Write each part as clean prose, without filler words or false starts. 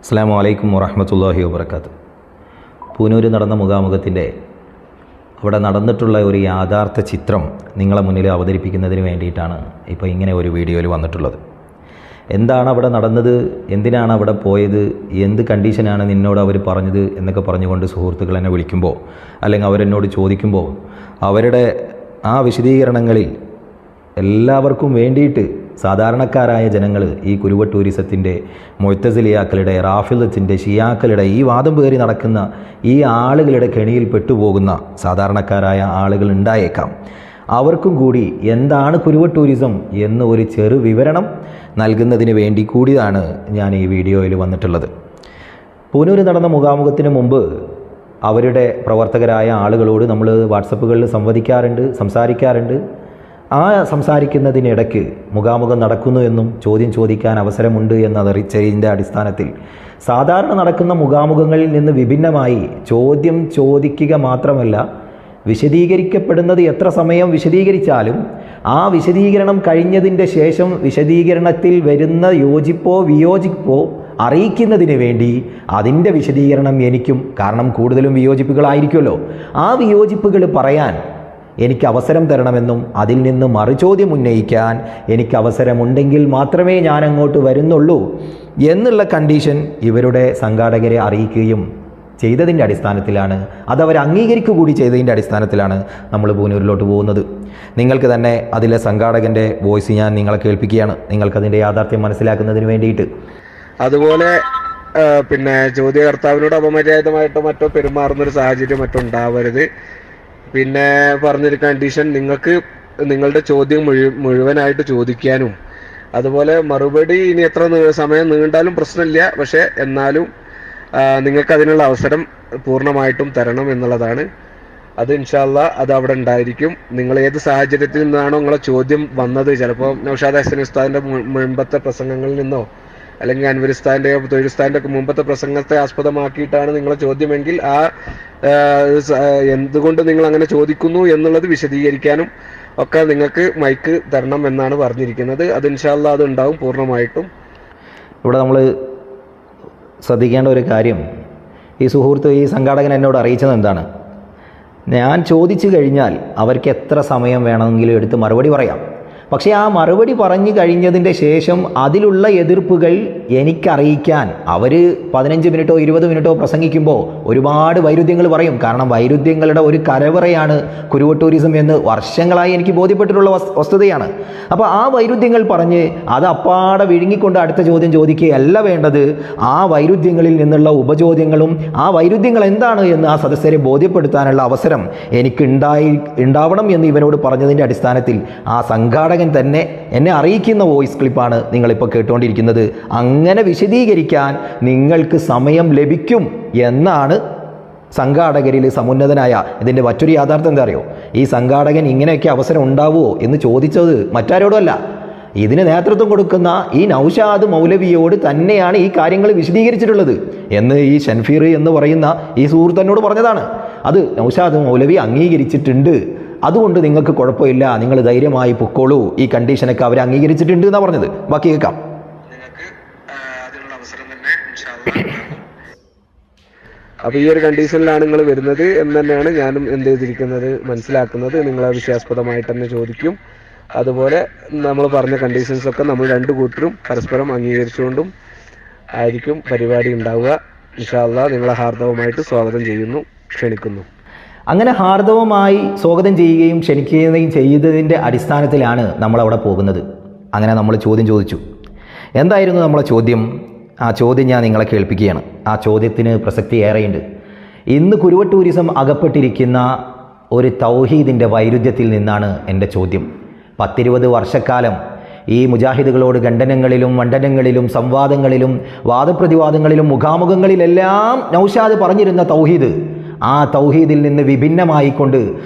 അസ്സലാമു അലൈക്കും വറഹ്മത്തുള്ളാഹി വബറകാതുഹു. പൂനൂർ നടന്ന മുഖാമുഖത്തിൻ്റെ അവിടെ നടന്നിട്ടുള്ള ഒരു യാഥാർത്ഥ ചിത്രം നിങ്ങളെ മുന്നിൽ അവതരിപ്പിക്കുന്നതിന് വേണ്ടിയിട്ടാണ് ഇപ്പോൾ ഇങ്ങനെ ഒരു വീഡിയോയിൽ വന്നിട്ടുള്ളത്. എന്താണ് അവിടെ നടന്നത്, എന്തിനാണ് അവിടെ പോയത്, എന്ത് കണ്ടീഷനാണ് നിന്നോട് അവർ പറഞ്ഞത് എന്നൊക്കെ പറഞ്ഞുകൊണ്ട് സുഹൃത്തുക്കൾ എന്നെ വിളിക്കുമ്പോൾ അല്ലെങ്കിൽ അവരെന്നോട് ചോദിക്കുമ്പോൾ അവരുടെ ആ വിശദീകരണങ്ങളിൽ എല്ലാവർക്കും വേണ്ടിയിട്ട് സാധാരണക്കാരായ ജനങ്ങൾ ഈ കുരുവ ടൂറിസത്തിൻ്റെ മുഅ്തസിലിയാക്കളുടെ റാഫിളത്തിൻ്റെ ഷിയാക്കളുടെ ഈ വാദം പേറി നടക്കുന്ന ഈ ആളുകളുടെ കെണിയിൽ പെട്ടുപോകുന്ന സാധാരണക്കാരായ ആളുകൾ ഉണ്ടായേക്കാം. അവർക്കും കൂടി എന്താണ് കുരുവ ടൂറിസം എന്ന് ഒരു ചെറു വിവരണം നൽകുന്നതിന് വേണ്ടി കൂടിയാണ് ഞാൻ ഈ വീഡിയോയിൽ വന്നിട്ടുള്ളത്. പൂനൂർ നടന്ന മുഖാമുഖത്തിന് മുമ്പ് അവരുടെ പ്രവർത്തകരായ ആളുകളോട് നമ്മൾ വാട്സപ്പുകളിൽ സംസാരിക്കാറുണ്ട്. ആ സംസാരിക്കുന്നതിനിടയ്ക്ക് മുഖാമുഖം നടക്കുന്നു എന്നും ചോദ്യം ചോദിക്കാൻ അവസരമുണ്ട് എന്നറിയിച്ചതിൻ്റെ അടിസ്ഥാനത്തിൽ സാധാരണ നടക്കുന്ന മുഖാമുഖങ്ങളിൽ നിന്ന് വിഭിന്നമായി ചോദ്യം ചോദിക്കുക മാത്രമല്ല, വിശദീകരിക്കപ്പെടുന്നത് എത്ര സമയം വിശദീകരിച്ചാലും ആ വിശദീകരണം കഴിഞ്ഞതിൻ്റെ ശേഷം വിശദീകരണത്തിൽ വരുന്ന യോജിപ്പോ വിയോജിപ്പോ അറിയിക്കുന്നതിന് വേണ്ടി അതിൻ്റെ വിശദീകരണം എനിക്കും, കാരണം കൂടുതലും വിയോജിപ്പുകളായിരിക്കുമല്ലോ, ആ വിയോജിപ്പുകൾ പറയാൻ എനിക്ക് അവസരം തരണമെന്നും അതിൽ നിന്ന് മറുചോദ്യം ഉന്നയിക്കാൻ എനിക്ക് അവസരമുണ്ടെങ്കിൽ മാത്രമേ ഞാൻ അങ്ങോട്ട് വരുന്നുള്ളൂ എന്നുള്ള കണ്ടീഷൻ ഇവരുടെ സംഘാടകരെ അറിയിക്കുകയും ചെയ്തതിൻ്റെ അടിസ്ഥാനത്തിലാണ്, അതവർ അംഗീകരിക്കുക കൂടി ചെയ്തതിൻ്റെ അടിസ്ഥാനത്തിലാണ് നമ്മൾ പൂനൂരിലോട്ട് പോകുന്നത്. നിങ്ങൾക്ക് തന്നെ അതിലെ സംഘാടകൻ്റെ വോയിസ് ഞാൻ നിങ്ങളെ കേൾപ്പിക്കുകയാണ്, നിങ്ങൾക്കതിൻ്റെ യാഥാർത്ഥ്യം മനസ്സിലാക്കുന്നതിന് വേണ്ടിയിട്ട്. അതുപോലെ പിന്നെ ചോദ്യകർത്താവിനോട് അപമര്യാദമായിട്ടോ മറ്റോ പെരുമാറുന്നൊരു സാഹചര്യം മറ്റോ ഉണ്ടാവരുത്. പിന്നെ പറഞ്ഞൊരു കണ്ടീഷൻ, നിങ്ങൾക്ക് നിങ്ങളുടെ ചോദ്യം മുഴുവനായിട്ട് ചോദിക്കാനും അതുപോലെ മറുപടി ഇനി എത്ര സമയം നീണ്ടാലും പ്രശ്നമില്ല, പക്ഷെ എന്നാലും നിങ്ങൾക്ക് അതിനുള്ള അവസരം പൂർണ്ണമായിട്ടും തരണം എന്നുള്ളതാണ്. അത് ഇൻഷാ അല്ലാ അത് അവിടെ ഉണ്ടായിരിക്കും. നിങ്ങൾ ഏത് സാഹചര്യത്തിൽ നിന്നാണോ നിങ്ങളെ ചോദ്യം വന്നത്, ചിലപ്പോൾ നൗഷാദ് ഹസൻ ഉസ്താദിന്റെ മുൻപത്തെ പ്രസംഗങ്ങളിൽ നിന്നോ അല്ലെങ്കിൽ അൻവർ ഉസ്താദിന്റെയോ തൊഴിൽ ഉസ്താദിന്റെ ഒക്കെ മുമ്പത്തെ പ്രസംഗത്തെ ആസ്പദമാക്കിയിട്ടാണ് നിങ്ങളെ ചോദ്യമെങ്കിൽ ആ എന്തുകൊണ്ട് നിങ്ങൾ അങ്ങനെ ചോദിക്കുന്നു എന്നുള്ളത് വിശദീകരിക്കാനും ഒക്കെ നിങ്ങൾക്ക് മൈക്ക് തരണം എന്നാണ് പറഞ്ഞിരിക്കുന്നത്. അത് ഇൻഷാ അല്ലാ അത് ഉണ്ടാവും പൂർണ്ണമായിട്ടും. ഇവിടെ നമ്മൾ ശ്രദ്ധിക്കേണ്ട ഒരു കാര്യം, ഈ സംഘാടകൻ എന്നോട് അറിയിച്ചത് എന്താണ്, ഞാൻ ചോദിച്ചു കഴിഞ്ഞാൽ അവർക്ക് എത്ര സമയം വേണമെങ്കിലും എടുത്ത് മറുപടി പറയാം. പക്ഷേ ആ മറുപടി പറഞ്ഞു കഴിഞ്ഞതിൻ്റെ ശേഷം അതിലുള്ള എതിർപ്പുകൾ എനിക്കറിയിക്കാൻ അവർ 15 മിനിറ്റോ 20 മിനിറ്റോ പ്രസംഗിക്കുമ്പോൾ ഒരുപാട് വൈരുദ്ധ്യങ്ങൾ പറയും. കാരണം വൈരുദ്ധ്യങ്ങളുടെ ഒരു കരവറയാണ് കുരുവ ടൂറിസം എന്ന് വർഷങ്ങളായി എനിക്ക് ബോധ്യപ്പെട്ടിട്ടുള്ള വസ്തുതയാണ്. അപ്പോൾ ആ വൈരുദ്ധ്യങ്ങൾ പറഞ്ഞ് അത് അപ്പാടെ വിഴുങ്ങിക്കൊണ്ട് അടുത്ത ചോദ്യം ചോദിക്കുകയല്ല വേണ്ടത്. ആ വൈരുദ്ധ്യങ്ങളിൽ നിന്നുള്ള ഉപചോദ്യങ്ങളും ആ വൈരുദ്ധ്യങ്ങൾ എന്താണ് എന്ന് ആ സദസ്യരെ ബോധ്യപ്പെടുത്താനുള്ള അവസരം എനിക്ക് ഉണ്ടാവണം എന്ന് ഇവനോട് പറഞ്ഞതിൻ്റെ അടിസ്ഥാനത്തിൽ ആ സംഘാടകൻ തന്നെ എന്നെ അറിയിക്കുന്ന വോയിസ് ക്ലിപ്പാണ് നിങ്ങളിപ്പോൾ കേട്ടുകൊണ്ടിരിക്കുന്നത്. അങ്ങനെ വിശദീകരിക്കാൻ നിങ്ങൾക്ക് സമയം ലഭിക്കും എന്നാണ് സംഘാടകരിൽ സമുന്നതനായ, ഇതിൻ്റെ മറ്റൊരു യാഥാർത്ഥ്യം എന്താ അറിയോ, ഈ സംഘാടകൻ ഇങ്ങനെയൊക്കെ അവസരം ഉണ്ടാവുമോ എന്ന് ചോദിച്ചത് മറ്റാരോടുമല്ല, ഇതിന് നേതൃത്വം കൊടുക്കുന്ന ഈ നൗഷാദ് മൗലവിയോട് തന്നെയാണ് ഈ കാര്യങ്ങൾ വിശദീകരിച്ചിട്ടുള്ളത് എന്ന് ഈ ഷൻഫീർ എന്ന് പറയുന്ന ഈ സുഹൃത്തനോട് പറഞ്ഞതാണ്. അത് നൗഷാദ് മൗലവി അംഗീകരിച്ചിട്ടുണ്ട്, അതുകൊണ്ട് നിങ്ങൾക്ക് കുഴപ്പമില്ല, നിങ്ങൾ ധൈര്യമായി പൊക്കോളൂ, ഈ കണ്ടീഷനൊക്കെ അവർ അംഗീകരിച്ചിട്ടുണ്ട് എന്നാണ് പറഞ്ഞത്. ബാക്കി കേൾക്കാം. അപ്പൊ ഈ ഒരു കണ്ടീഷനിലാണ് നിങ്ങൾ വരുന്നത് എന്ന് തന്നെയാണ് ഞാനും എന്ത് ചെയ്തിരിക്കുന്നത് മനസ്സിലാക്കുന്നത്. നിങ്ങൾ ആ വിഷയാസ്പദമായിട്ട് തന്നെ ചോദിക്കും. അതുപോലെ നമ്മൾ പറഞ്ഞ കണ്ടീഷൻസ് ഒക്കെ നമ്മൾ രണ്ടു കൂട്ടരും പരസ്പരം അംഗീകരിച്ചുകൊണ്ടും ആയിരിക്കും പരിപാടി ഉണ്ടാവുക. ഇൻഷാ അല്ലാഹ് നിങ്ങളെ ഹാർദവമായിട്ട് സ്വാഗതം ചെയ്യുന്നു, ക്ഷണിക്കുന്നു. അങ്ങനെ ഹാർദവമായി സ്വാഗതം ചെയ്യുകയും ക്ഷണിക്കുകയും ചെയ്തതിൻ്റെ അടിസ്ഥാനത്തിലാണ് നമ്മളവിടെ പോകുന്നത്. അങ്ങനെ നമ്മൾ ചോദ്യം ചോദിച്ചു. എന്തായിരുന്നു നമ്മളെ ചോദ്യം? ആ ചോദ്യം ഞാൻ നിങ്ങളെ കേൾപ്പിക്കുകയാണ്. ആ ചോദ്യത്തിന് പ്രസക്തി ഏറെയുണ്ട്. ഇന്ന് കുരുവ ടൂറിസം അകപ്പെട്ടിരിക്കുന്ന ഒരു തൗഹീദിൻ്റെ വൈരുദ്ധ്യത്തിൽ നിന്നാണ് എൻ്റെ ചോദ്യം. 10-20 വർഷക്കാലം ഈ മുജാഹിദുകളോട് ഖണ്ഡനങ്ങളിലും മണ്ഡനങ്ങളിലും സംവാദങ്ങളിലും വാദപ്രതിവാദങ്ങളിലും മുഖാമുഖങ്ങളിലെല്ലാം നൗഷാദ് പറഞ്ഞിരുന്ന തൗഹീദ്, ആ തൗഹീദിൽ നിന്ന് വിഭിന്നമായിക്കൊണ്ട്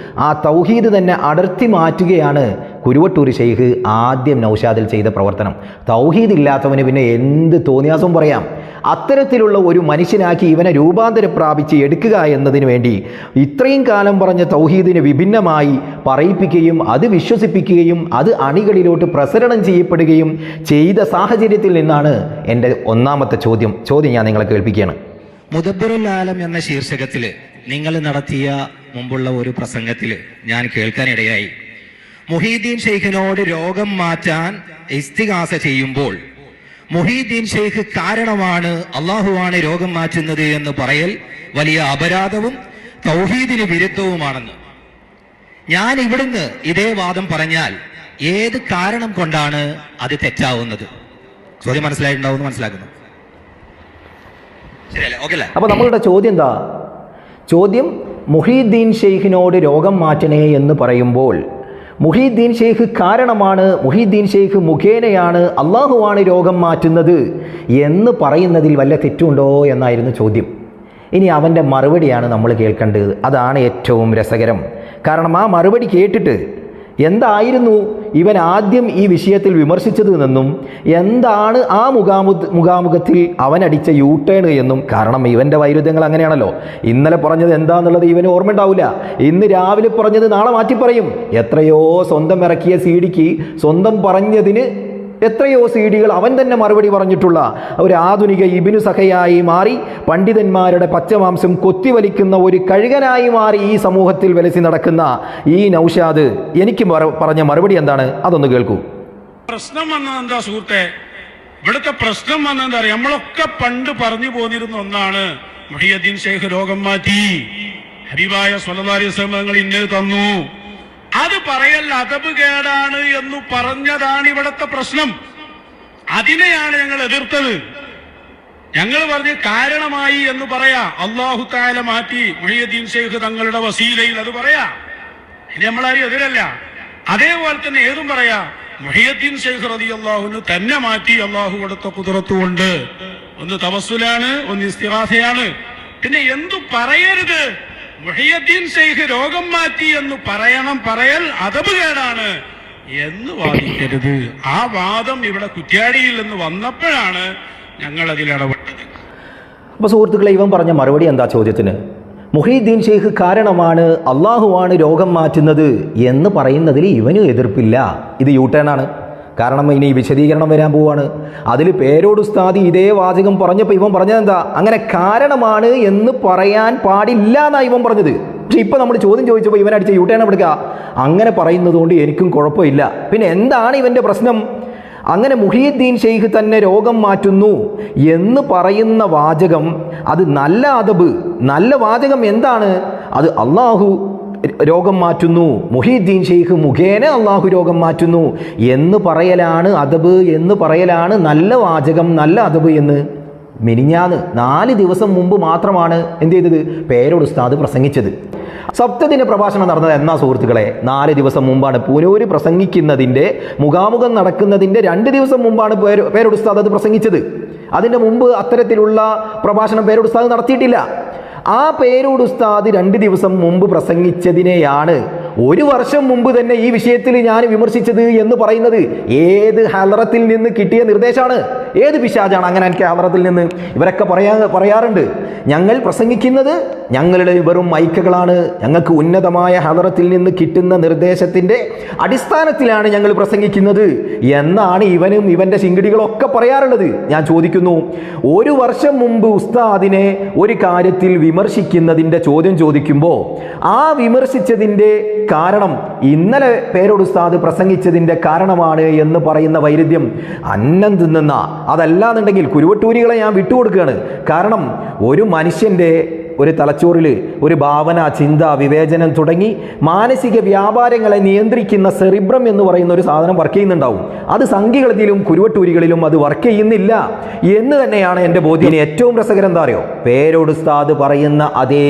ആ തൗഹീദ് തന്നെ അടർത്തി മാറ്റുകയാണ് കുരുവട്ടൂർ ഷെയ്ഖ് ആദ്യം നൗഷാദിൽ ചെയ്ത പ്രവർത്തനം. തൗഹീദ് ഇല്ലാത്തവന് പിന്നെ എന്ത് തോന്നിയാസവും പറയാം. അത്തരത്തിലുള്ള ഒരു മനുഷ്യനാക്കി ഇവനെ രൂപാന്തരം പ്രാപിച്ച് എടുക്കുക എന്നതിന് വേണ്ടി ഇത്രയും കാലം പറഞ്ഞ തൗഹീദിനെ വിഭിന്നമായി പറയിപ്പിക്കുകയും അത് വിശ്വസിപ്പിക്കുകയും അത് അണികളിലോട്ട് പ്രസരണം ചെയ്യപ്പെടുകയും ചെയ്ത സാഹചര്യത്തിൽ നിന്നാണ് എൻ്റെ ഒന്നാമത്തെ ചോദ്യം ഞാൻ നിങ്ങളെ കേൾപ്പിക്കുകയാണ്. മുദബ്ബിറുൽ ആലം എന്ന ശീർഷകത്തിൽ നിങ്ങൾ നടത്തിയ മുമ്പുള്ള ഒരു പ്രസംഗത്തിൽ ഞാൻ കേൾക്കാനിടയായി, മുഹീദ്ദീൻ ഷെയ്ഖിനോട് രോഗം മാറ്റാൻ ഇസ്തിഗാസ ചെയ്യുമ്പോൾ മുഹീദ്ദീൻ ഷെയ്ഖ് കാരണമാണ്, അള്ളാഹുവാണ് രോഗം മാറ്റുന്നത് എന്ന് പറയൽ വലിയ അപരാധവും തൗഹീദിന് വിരുദ്ധവുമാണെന്ന്. ഞാൻ ഇവിടുന്ന് ഇതേ വാദം പറഞ്ഞാൽ ഏത് കാരണം കൊണ്ടാണ് അത് തെറ്റാവുന്നത്? ചോദ്യം മനസ്സിലായിട്ടുണ്ടാവും എന്ന് മനസ്സിലാക്കുന്നു. ശരിയല്ലേ? ഓക്കെ അല്ലേ? അപ്പോൾ നമ്മളുടെ ചോദ്യം എന്താ? ചോദ്യം മുഹീദ്ദീൻ ഷെയ്ഖിനോട് രോഗം മാറ്റണേ എന്ന് പറയുമ്പോൾ മുഹീദ്ദീൻ ഷെയ്ഖ് കാരണമാണ്, മുഹീദ്ദീൻ ഷെയ്ഖ് മുഖേനയാണ്, അള്ളാഹുവാണ് രോഗം മാറ്റുന്നത് എന്ന് പറയുന്നതിൽ വല്ല തെറ്റുണ്ടോ എന്നായിരുന്നു ചോദ്യം. ഇനി അവൻ്റെ മറുപടിയാണ് നമ്മൾ കേൾക്കേണ്ടത്. അതാണ് ഏറ്റവും രസകരം. കാരണം ആ മറുപടി കേട്ടിട്ട് എന്തായിരുന്നു ഇവൻ ആദ്യം ഈ വിഷയത്തിൽ വിമർശിച്ചത് എന്നും എന്താണ് ആ മുഖാമുഖത്തിൽ അവനടിച്ച യൂട്ടേൺ എന്നും. കാരണം ഇവൻ്റെ വൈരുദ്ധ്യങ്ങൾ അങ്ങനെയാണല്ലോ. ഇന്നലെ പറഞ്ഞത് എന്താണെന്നുള്ളത് ഇവന് ഓർമ്മ ഉണ്ടാവില്ല. ഇന്ന് രാവിലെ പറഞ്ഞത് നാളെ മാറ്റി പറയും. എത്രയോ സ്വന്തം ഇറക്കിയ സീഡിക്ക് സ്വന്തം പറഞ്ഞതിന് എത്രയോ സീഡികൾ അവൻ തന്നെ മറുപടി പറഞ്ഞിട്ടുള്ള ഒരു ആധുനിക ഇബ്നു സഖയായി മാറി, പണ്ഡിതന്മാരുടെ പച്ചമാംസം കൊത്തിവലിക്കുന്ന ഒരു കഴുകനായി മാറി ഈ സമൂഹത്തിൽ വിലസി നടക്കുന്ന ഈ നൗഷാദ് എനിക്ക് പറഞ്ഞ മറുപടി എന്താണ്? അതൊന്ന് കേൾക്കൂ. പ്രശ്നം വന്നത് എന്താ സുഹൃത്തെ? ഇവിടുത്തെ പ്രശ്നം വന്നെന്താ അറിയാം? നമ്മളൊക്കെ പണ്ട് പറഞ്ഞു പോന്നിരുന്ന ഒന്നാണ്, മുഹിയുദ്ദീൻ ഷെയ്ഖ് രോഗം മാറ്റി, ഹബീബായ സ്വല്ലല്ലാഹു അലൈഹി വസല്ലം തങ്ങൾ ഇന്നത് തന്നു, അത് പറയൽ അദബ് കേടാണ് എന്ന് പറഞ്ഞതാണ് ഇവിടത്തെ പ്രശ്നം. അതിനെയാണ് ഞങ്ങൾ എതിർത്തത്. ഞങ്ങൾ പറഞ്ഞ് കാരണമായി എന്ന് പറയാ, അല്ലാഹു തആല മാറ്റി, മുഹിയുദ്ദീൻ ഷെയ്ഖ് തങ്ങളുടെ വസീലയിൽ അത് പറയാ. ഇനി നമ്മളാരും എതിരല്ല. അതേപോലെ തന്നെ ഏതും പറയാ, മുഹിയുദ്ദീൻ ഷെയ്ഖ് റളിയല്ലാഹു തന്നെ മാറ്റി, അല്ലാഹു കൊടുത്ത ഖുദ്റത്ത് കൊണ്ട്. ഒന്ന് തവസ്സുലാണ്, ഒന്ന് ഇസ്തിഗാസയാണ്. പിന്നെ എന്തു പറയരുത്? മുഹിയുദ്ദീൻ ഷെയ്ഖ് രോഗം മാറ്റി എന്ന് പറയൽ അദബ് കേടാണ് എന്ന് വാദിക്കരുത്. ആ വാദം ഇവിടെ കുറ്റ്യാടിയിൽ നിന്ന് വന്നപ്പോഴാണ് ഞങ്ങൾ അതിൽ ഇടപെട്ടത്. അപ്പോൾ സുഹൃത്തുക്കളെ, ഇവൻ പറഞ്ഞ മറുപടി എന്താ ചോദ്യത്തിന്? മുഹീദ്ദീൻ ഷെയ്ഖ് കാരണമാണ്, അള്ളാഹുവാണ് രോഗം മാറ്റുന്നത് എന്ന് പറയുന്നതിൽ ഇവന് എതിർപ്പില്ല. ഇത് യൂട്ടേണാണ്. കാരണം ഇനി വിശദീകരണം വരാൻ പോവാണ്. അതിൽ പേരോട് ഉസ്താദി ഇതേ വാചകം പറഞ്ഞപ്പോൾ ഇവൻ പറഞ്ഞത് എന്താ? അങ്ങനെ കാരണമാണ് എന്ന് പറയാൻ പാടില്ല എന്നാണ് ഇവൻ പറഞ്ഞത്. പക്ഷെ ഇപ്പം നമ്മൾ ചോദ്യം ചോദിച്ചപ്പോൾ ഇവൻ അടിച്ച യൂട്ടേൺ എടുക്കുക. അങ്ങനെ പറയുന്നത് കൊണ്ട് എനിക്കും കുഴപ്പമില്ല. പിന്നെ എന്താണ് ഇവൻ്റെ പ്രശ്നം? അങ്ങനെ മുഹിയുദ്ദീൻ ഷെയ്ഖ് തന്നെ രോഗം മാറ്റുന്നു എന്ന് പറയുന്ന വാചകം അത് നല്ല അദബ്, നല്ല വാചകം എന്താണ്? അത് അള്ളാഹു രോഗം മാറ്റുന്നു, മുഹിയുദ്ദീൻ ഷെയ്ഖ് മുഖേന അള്ളാഹു രോഗം മാറ്റുന്നു എന്ന് പറയലാണ് അദബ്, എന്ന് പറയലാണ് നല്ല വാചകം, നല്ല അദബ് എന്ന്. മിനിഞ്ഞാന്ന് 4 ദിവസം മുമ്പ് മാത്രമാണ് എന്ത് ചെയ്തത്? പേരോട് ഉസ്താദ് പ്രസംഗിച്ചത്. സപ്തദിന പ്രഭാഷണം നടന്നത് എന്നാ സുഹൃത്തുക്കളെ? 4 ദിവസം മുമ്പാണ്. പൂനൂര് പ്രസംഗിക്കുന്നതിൻ്റെ മുഖാമുഖം നടക്കുന്നതിൻ്റെ 2 ദിവസം മുമ്പാണ് പേരോട് ഉസ്താദ് അത് പ്രസംഗിച്ചത്. അതിൻ്റെ മുമ്പ് അത്തരത്തിലുള്ള പ്രഭാഷണം പേരോട് ഉസ്താദ് നടത്തിയിട്ടില്ല. ആ പേരോട് ഉസ്താദ് 2 ദിവസം മുമ്പ് പ്രസംഗിച്ചതിനെയാണ് 1 വർഷം മുമ്പ് തന്നെ ഈ വിഷയത്തിൽ ഞാൻ വിമർശിച്ചത് എന്ന് പറയുന്നത്. ഏത് ഹലറത്തിൽ നിന്ന് കിട്ടിയ നിർദ്ദേശമാണ്? ഏത് പിശാചാണ് അങ്ങനെ എനിക്ക് ഹലറത്തിൽ നിന്ന്? ഇവരൊക്കെ പറയാറുണ്ട്, ഞങ്ങൾ പ്രസംഗിക്കുന്നത് ഞങ്ങളുടെ വെറും മൈക്കുകളാണ്, ഞങ്ങൾക്ക് ഉന്നതമായ ഹലറത്തിൽ നിന്ന് കിട്ടുന്ന നിർദ്ദേശത്തിൻ്റെ അടിസ്ഥാനത്തിലാണ് ഞങ്ങൾ പ്രസംഗിക്കുന്നത് എന്നാണ് ഇവനും ഇവൻ്റെ ശിങ്കിടികളൊക്കെ പറയാറുള്ളത്. ഞാൻ ചോദിക്കുന്നു, 1 വർഷം മുമ്പ് ഉസ്താദിനെ ഒരു കാര്യത്തിൽ വിമർശിക്കുന്നതിൻ്റെ ചോദ്യം ചോദിക്കുമ്പോൾ ആ വിമർശിച്ചതിൻ്റെ കാരണം ഇന്നലെ പേരോട് ഉസ്താദ് പ്രസംഗിച്ചതിൻ്റെ കാരണമാണ് എന്ന് പറയുന്ന വൈരുദ്ധ്യം അന്നം തിന്നുന്ന, അതല്ലാന്നുണ്ടെങ്കിൽ കുരുവട്ടൂരികളെ ഞാൻ വിട്ടുകൊടുക്കുകയാണ്. കാരണം ഒരു മനുഷ്യൻ്റെ ഒരു തലച്ചോറിൽ ഒരു ഭാവന, ചിന്ത, വിവേചനം തുടങ്ങി മാനസിക വ്യാപാരങ്ങളെ നിയന്ത്രിക്കുന്ന സെറിബ്രം എന്ന് പറയുന്ന ഒരു സാധനം വർക്ക് ചെയ്യുന്നുണ്ടാവും. അത് സംഖ്യകളിലും കുരുവട്ടൂരികളിലും അത് വർക്ക് ചെയ്യുന്നില്ല എന്ന് തന്നെയാണ് എൻ്റെ ബോധ്യം. ഇനി ഏറ്റവും രസകരം എന്താ അറിയോ? പേരോട് ഉസ്താദ് പറയുന്ന അതേ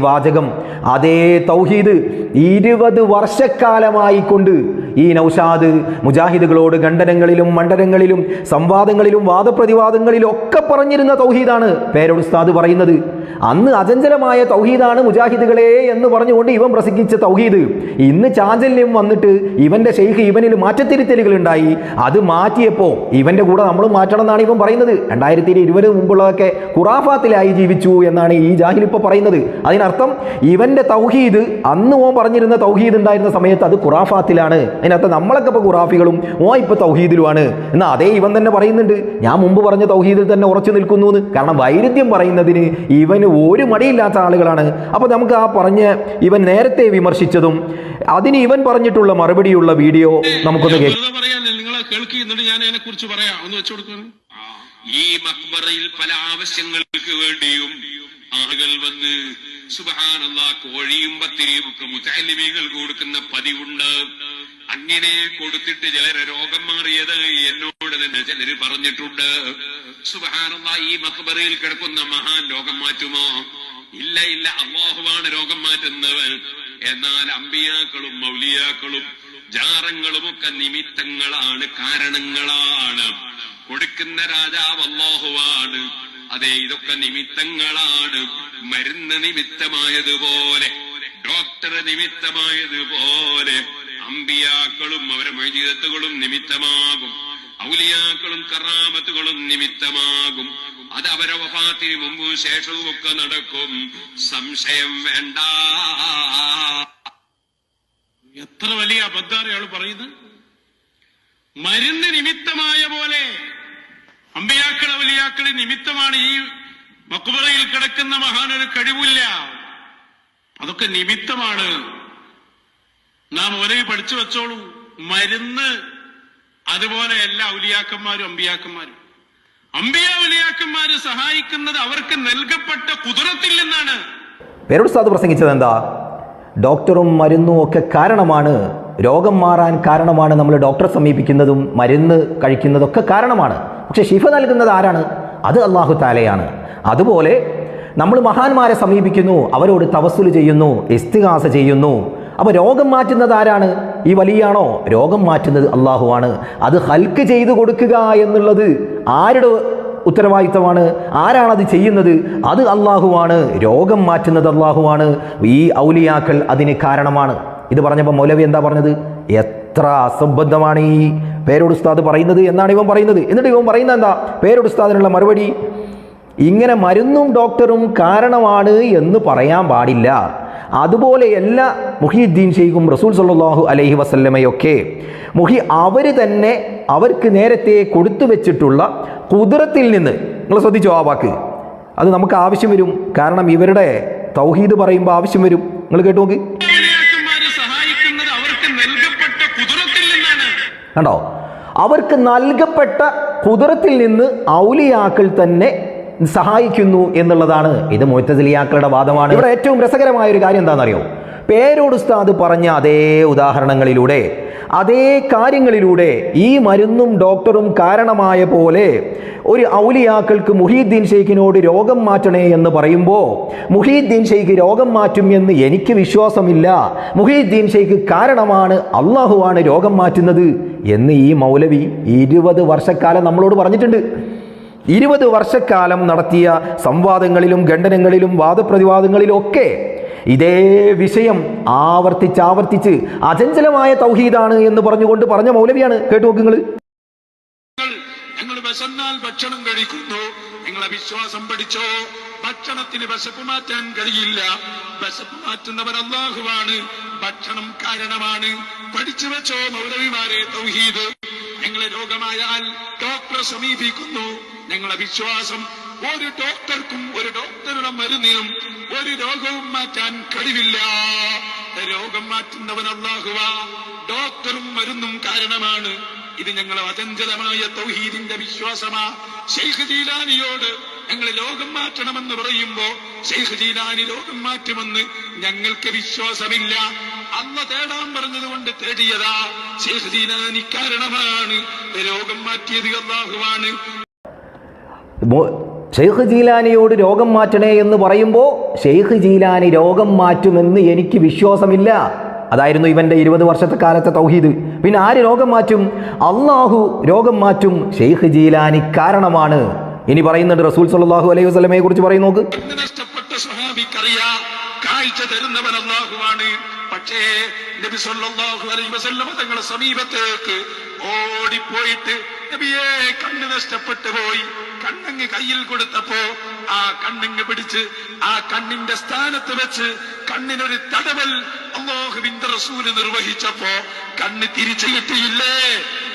വാചകം, അതേ തൗഹീദ് 20 വർഷക്കാലമായി കൊണ്ട് ഈ നൗഷാദ് മുജാഹിദുകളോട് ഖണ്ഡനങ്ങളിലും മണ്ഡലങ്ങളിലും സംവാദങ്ങളിലും വാദപ്രതിവാദങ്ങളിലും ഒക്കെ പറഞ്ഞിരുന്ന തൗഹീദാണ് പേരോട് ഉസ്താദ് പറയുന്നത്. അന്ന് അചഞ്ചലമായ തൗഹീദാണ് മുജാഹിദുകളെ എന്ന് പറഞ്ഞുകൊണ്ട് ഇവൻ പ്രസംഗിച്ച തൗഹീദ് ഇന്ന് ചാഞ്ചല്യം വന്നിട്ട് ഇവന്റെ ഷെയ്ഖ് ഇവനിൽ മാറ്റത്തിരുത്തലുകൾ ഉണ്ടായി. അത് മാറ്റിയപ്പോൾ ഇവന്റെ കൂടെ നമ്മൾ മാറ്റണം എന്നാണ് ഇവൻ പറയുന്നത്. 2020 മുമ്പുള്ളതൊക്കെ ഖുറാഫാത്തിലായി ജീവിച്ചു എന്നാണ് ഈ ജാഹിൽ ഇപ്പോൾ പറയുന്നത്. അതിനർത്ഥം ഇവന്റെ തൗഹീദ് അന്ന് ഓൻ പറഞ്ഞിരുന്ന തൗഹീദ് ഉണ്ടായിരുന്ന സമയത്ത് അത് ഖുറാഫാത്തിലാണ്. അതിനർത്ഥം നമ്മളൊക്കെ ഇപ്പോൾ ഖുറാഫികളും ഓ ഇപ്പോൾ തൗഹീദിലുമാണ്. എന്നാൽ അതേ ഇവൻ തന്നെ പറയുന്നുണ്ട് ഞാൻ മുമ്പ് പറഞ്ഞ തൗഹീദിൽ തന്നെ ഉറച്ചു നിൽക്കുന്നു എന്ന്. കാരണം വൈരുദ്ധ്യം പറയുന്നതിന് ഇവന് ഒരു മടിയില്ലാത്ത ആളുകളാണ്. അപ്പോൾ നമുക്ക് ആ പറഞ്ഞ് ഇവൻ നേരത്തെ വിമർശിച്ചതും അതിന് ഇവൻ പറഞ്ഞിട്ടുള്ള മറുപടിയുള്ള വീഡിയോ നമുക്കൊന്ന് നിങ്ങളെ കേൾക്കുന്നുണ്ട്. ഞാൻ അതിനെ കുറിച്ച് പറയാം, ഒന്ന് വെച്ചു കൊടുക്കണം. ഈ മക്ബറയിൽ പല ആവശ്യങ്ങൾക്ക് വേണ്ടിയും ആളുകൾ വന്ന് സുബ്ഹാനല്ലാഹ് കോഴിയും പത്തിരിയും ഒക്കെ മുതഅല്ലിമീങ്ങൾ കൊടുക്കുന്ന പതിവുണ്ട്. അങ്ങനെ കൊടുത്തിട്ട് ചിലരെ രോഗം മാറിയത് എന്നോട് തന്നെ ചിലര് പറഞ്ഞിട്ടുണ്ട്. സുബ്ഹാനല്ലാഹ്, ഈ മക്ബറയിൽ കിടക്കുന്ന മഹാൻ രോഗം മാറ്റുമോ? ഇല്ല ഇല്ല, അല്ലാഹുവാണ് രോഗം മാറ്റുന്നവൻ. എന്നാൽ അമ്പിയാക്കളും മൗലിയാക്കളും ജാറങ്ങളും ഒക്കെ നിമിത്തങ്ങളാണ്, കാരണങ്ങളാണ്. കൊടുക്കുന്ന രാജാവ് അല്ലാഹുവാണ്. അതെ, ഇതൊക്കെ നിമിത്തങ്ങളാണ്. മരുന്ന് നിമിത്തമായതുപോലെ, ഡോക്ടർ നിമിത്തമായതുപോലെ അമ്പിയാക്കളും അവരെ മൗലിദത്തുകളും നിമിത്തമാകും. ഔലിയാക്കളും കറാമത്തുകളും നിമിത്തമാകും. അത് അവരെ വഫാത്തിന് മുമ്പും ശേഷവും ഒക്കെ നടക്കും, സംശയം വേണ്ട. എത്ര വലിയ അബദ്ധാണ് അയാൾ പറയുന്നത്. മരുന്ന് നിമിത്തമായ പോലെ അമ്പിയാക്കൾ ഔലിയാക്കൾ നിമിത്തമാണ്. ഈ മക്ബറയിൽ കിടക്കുന്ന മഹാനൊരു കഴിവില്ല, അതൊക്കെ നിമിത്തമാണ്. നാം ഓരോ പഠിച്ചു വെച്ചോളൂ. മരുന്ന് അതുപോലെ എല്ലാ ഔലിയാക്കന്മാരും അമ്പിയാക്കന്മാരും. ഔലിയാക്കന്മാര് സഹായിക്കുന്നത് അവർക്ക് നൽകപ്പെട്ട ഖുദ്റത്തിൽ നിന്നാണ്. പേരോട് ഉസ്താദ് പ്രസംഗിച്ചത് എന്താ? ഡോക്ടറും മരുന്നും ഒക്കെ കാരണമാണ്, രോഗം മാറാൻ കാരണമാണ്. നമ്മൾ ഡോക്ടറെ സമീപിക്കുന്നതും മരുന്ന് കഴിക്കുന്നതൊക്കെ കാരണമാണ്. പക്ഷെ ശിഫ നൽകുന്നത് ആരാണ്? അത് അല്ലാഹു തആലയാണ്. അതുപോലെ നമ്മൾ മഹാന്മാരെ സമീപിക്കുന്നു, അവരോട് തവസ്സുൽ ചെയ്യുന്നു, ഇസ്തിഗാസ ചെയ്യുന്നു. അപ്പോൾ രോഗം മാറ്റുന്നത് ആരാണ്? ഈ വലിയാണോ? രോഗം മാറ്റുന്നത് അല്ലാഹുവാണ്. അത് ഹൽക്ക് ചെയ്തു കൊടുക്കുക എന്നുള്ളത് ആരുടെ ഉത്തരവാദിത്തമാണ്? ആരാണത് ചെയ്യുന്നത്? അത് അല്ലാഹുവാണ്. രോഗം മാറ്റുന്നത് അല്ലാഹുവാണ്. ഈ ഔലിയാക്കൾ അതിന് കാരണമാണ്. ഇത് പറഞ്ഞപ്പോൾ മൗലവി എന്താ പറഞ്ഞത്? എത്ര അസംബന്ധമാണ് ഈ പേരോട് ഉസ്താദ് പറയുന്നത് എന്നാണ് ഇവൻ പറയുന്നത്. എന്നിട്ട് ഇവൻ പറയുന്നത് എന്താ? പേരോട് ഉസ്താദിനുള്ള മറുപടി, ഇങ്ങനെ മരുന്നും ഡോക്ടറും കാരണമാണ് എന്ന് പറയാൻ പാടില്ല. അതുപോലെ എല്ലാ മുഹീദ്ദീൻ ഷെയ്ഖും റസൂൽ സല്ലല്ലാഹു അലൈഹി വസല്ലമയൊക്കെ അവർ തന്നെ അവർക്ക് നേരത്തെ കൊടുത്തു വെച്ചിട്ടുള്ള ഖുദ്റത്തിൽ നിന്ന്, നിങ്ങൾ ശ്രദ്ധിച്ചോ ആ വാക്ക്, അത് നമുക്ക് ആവശ്യം വരും. കാരണം ഇവരുടെ തൗഹീദ് പറയുമ്പോൾ ആവശ്യം വരും. നിങ്ങൾ കേട്ടു നോക്ക്. കണ്ടോ? അവർക്ക് നൽകപ്പെട്ട ഖുദ്റത്തിൽ നിന്ന് ഔലിയാക്കൾ തന്നെ സഹായിക്കുന്നു എന്നുള്ളതാണ്. ഇത് മുഅ്തസിലിയാക്കളുടെ വാദമാണ്. ഇവിടെ ഏറ്റവും രസകരമായ ഒരു കാര്യം എന്താണെന്നറിയോ? പേരോട് ഉസ്താദ് പറഞ്ഞ അതേ ഉദാഹരണങ്ങളിലൂടെ, അതേ കാര്യങ്ങളിലൂടെ ഈ മരുന്നും ഡോക്ടറും കാരണമായ പോലെ ഒരു ഔലിയാക്കൾക്ക് മുഹീദ്ദീൻ ഷെയ്ഖിനോട് രോഗം മാറ്റണേ എന്ന് പറയുമ്പോൾ മുഹീദ്ദീൻ ഷെയ്ഖ് രോഗം മാറ്റും എന്ന് എനിക്ക് വിശ്വാസമില്ല, മുഹീദ്ദീൻ ഷെയ്ഖ് കാരണമാണ്, അള്ളാഹുവാണ് രോഗം മാറ്റുന്നത് എന്ന് ഈ മൗലവി 20 വർഷക്കാലം നമ്മളോട് പറഞ്ഞിട്ടുണ്ട്. 20 വർഷക്കാലം നടത്തിയ സംവാദങ്ങളിലും ഖണ്ഡനങ്ങളിലും വാദപ്രതിവാദങ്ങളിലും ഒക്കെ ഇതേ വിഷയം ആവർത്തിച്ച് അചഞ്ചലമായ തൗഹീദാണ് എന്ന് പറഞ്ഞുകൊണ്ട് പറഞ്ഞ മൗലവിയാണ്. കേട്ടു നോക്കുങ്ങൾ. ഞങ്ങൾ വിശന്നാൽ ഭക്ഷണം കഴിക്കുന്നു, നിങ്ങളെ വിശ്വാസം പഠിച്ചോ. ഭക്ഷണത്തിന് വിശപ്പ് മാറ്റാൻ കഴിയില്ല. വിശപ്പ് മാറ്റുന്നവൻ അല്ലാഹുവാണ്. ഭക്ഷണം കാരണമാണ്. പഠിച്ചു വെച്ചോ മൗലവിമാരെ തൗഹീദ്. ഞങ്ങളെ രോഗമായാൽ ഡോക്ടറെ സമീപിക്കുന്നു. ഞങ്ങളെ വിശ്വാസം ഒരു ഡോക്ടർക്കും ഒരു ഡോക്ടറുടെ മരുന്നിനും ഒരു രോഗവും മാറ്റാൻ കഴിവില്ല. രോഗം മാറ്റുന്നവൻ അല്ലാഹുവാ. ഡോക്ടറും മരുന്നും കാരണമാണ്. ഇത് ഞങ്ങളെ അചഞ്ചലമായ തൗഹീദിന്റെ വിശ്വാസമാ. ശൈഖ് ജീലാനിയോട് ഞങ്ങൾ രോഗം മാറ്റണമെന്ന് പറയുമ്പോ ശൈഖ് ജീലാനി രോഗം മാറ്റുമെന്ന് ഞങ്ങൾക്ക് വിശ്വാസമില്ല. അല്ല തേടാൻ പറഞ്ഞതുകൊണ്ട് തേടിയതാ. ശൈഖ് ജീലാനി കാരണമാണ്. രോഗം മാറ്റിയത് അല്ലാഹുവാണ്. ഷെയ്ഖ് ജീലാനിയോട് രോഗം മാറ്റണേ എന്ന് പറയുമ്പോൾ ഷെയ്ഖ് ജീലാനി രോഗം മാറ്റുമെന്ന് എനിക്ക് വിശ്വാസമില്ല. അതായിരുന്നു ഇവന്റെ 20 വർഷത്തെ കാലത്തെ തൗഹീദ്. പിന്നെ ആര് രോഗം മാറ്റും? അള്ളാഹു രോഗം മാറ്റും. ഷെയ്ഖ് ജീലാനി കാരണമാണ്. ഇനി പറയുന്നുണ്ട് റസൂൽ സല്ലല്ലാഹു അലൈഹി വസല്ലമയെ കുറിച്ച് പറയും നോക്ക്. കണ്ണ് നഷ്ടപ്പെട്ട സ്വഹാബിക്കറിയാം കാഴ്ച തരുന്നവൻ അല്ലാഹുവാണ്. പക്ഷേ നബി സല്ലല്ലാഹു അലൈഹി വസല്ലമ തങ്ങളുടെ സമീപത്തേക്ക് ഓടിപ്പോയിട്ട് നബിയെ കണ്ണ് നഷ്ടപ്പെട്ടു പോയി, കണ്ണങ്ങ് കയ്യിൽ കൊടുത്തപ്പോ ആ കണ്ണങ്ങ് പിടിച്ച് ആ കണ്ണിന്റെ സ്ഥാനത്ത് വെച്ച് കണ്ണിനൊരു തടവൽ അല്ലാഹുവിന്റെ റസൂല് നിർവഹിച്ചപ്പോ കണ്ണ് തിരിച്ചു കിട്ടിയില്ലേ?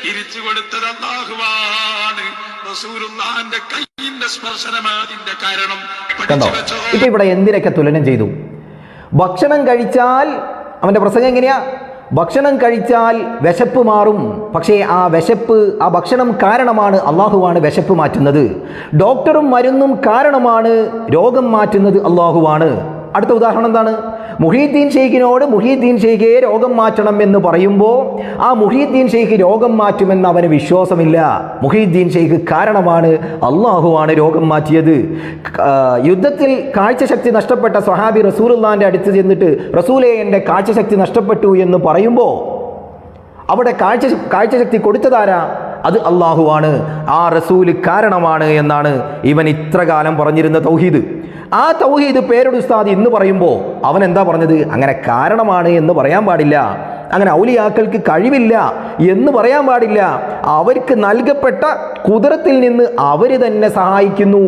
തിരിച്ചു കൊടുത്തത് അല്ലാഹുവാണ്. റസൂലുള്ളാഹിന്റെ കയ്യിന്റെ സ്പർശനമാതിന്റെ കാരണം. കണ്ടോ? ഇപ്പൊ ഇവിടെ എന്തിനൊക്കെ തുലനം ചെയ്തു? ഭക്ഷണം കഴിച്ചാൽ അവന്റെ പ്രസംഗം എങ്ങനെയാ? ഭക്ഷണം കഴിച്ചാൽ വിശപ്പ് മാറും. പക്ഷേ ആ ഭക്ഷണം കാരണമാണ്, അള്ളാഹുവാണ് വിശപ്പ് മാറ്റുന്നത്. ഡോക്ടറും മരുന്നും കാരണമാണ്, രോഗം മാറ്റുന്നത് അള്ളാഹുവാണ്. അടുത്ത ഉദാഹരണം എന്താണ്? മുഹീദ്ദീൻ ഷെയ്ഖിനോട് മുഹീദ്ദീൻ ഷെയ്ഖെ രോഗം മാറ്റണം എന്ന് പറയുമ്പോൾ ആ മുഹീദ്ദീൻ ഷെയ്ഖ് രോഗം മാറ്റുമെന്ന് അവന് വിശ്വാസമില്ല. മുഹീദ്ദീൻ ഷെയ്ഖ് കാരണമാണ്, അള്ളാഹുവാണ് രോഗം മാറ്റിയത്. യുദ്ധത്തിൽ കാഴ്ചശക്തി നഷ്ടപ്പെട്ട സ്വഹാബി റസൂലുള്ളാഹിന്റെ അടുത്ത് ചെന്നിട്ട് റസൂലേ എൻ്റെ കാഴ്ചശക്തി നഷ്ടപ്പെട്ടു എന്ന് പറയുമ്പോൾ അവിടെ കാഴ്ചശക്തി കൊടുത്തതാരാ? അത് അള്ളാഹുവാണ്. ആ റസൂല് കാരണമാണ് എന്നാണ് ഇവൻ ഇത്ര കാലം പറഞ്ഞിരുന്ന തൗഹീദ്. ആ തൗഹീദ് പേരുടെ ഉസ്താദ് ഇന്ന് പറയുമ്പോൾ അവൻ എന്താ പറഞ്ഞത്? അങ്ങനെ കാരണമാണ് എന്ന് പറയാൻ പാടില്ല, അങ്ങനെ ഔലിയാക്കൾക്ക് കഴിവില്ല എന്ന് പറയാൻ പാടില്ല, അവർക്ക് നൽകപ്പെട്ട കുദറത്തിൽ നിന്ന് അവർ തന്നെ സഹായിക്കുന്നു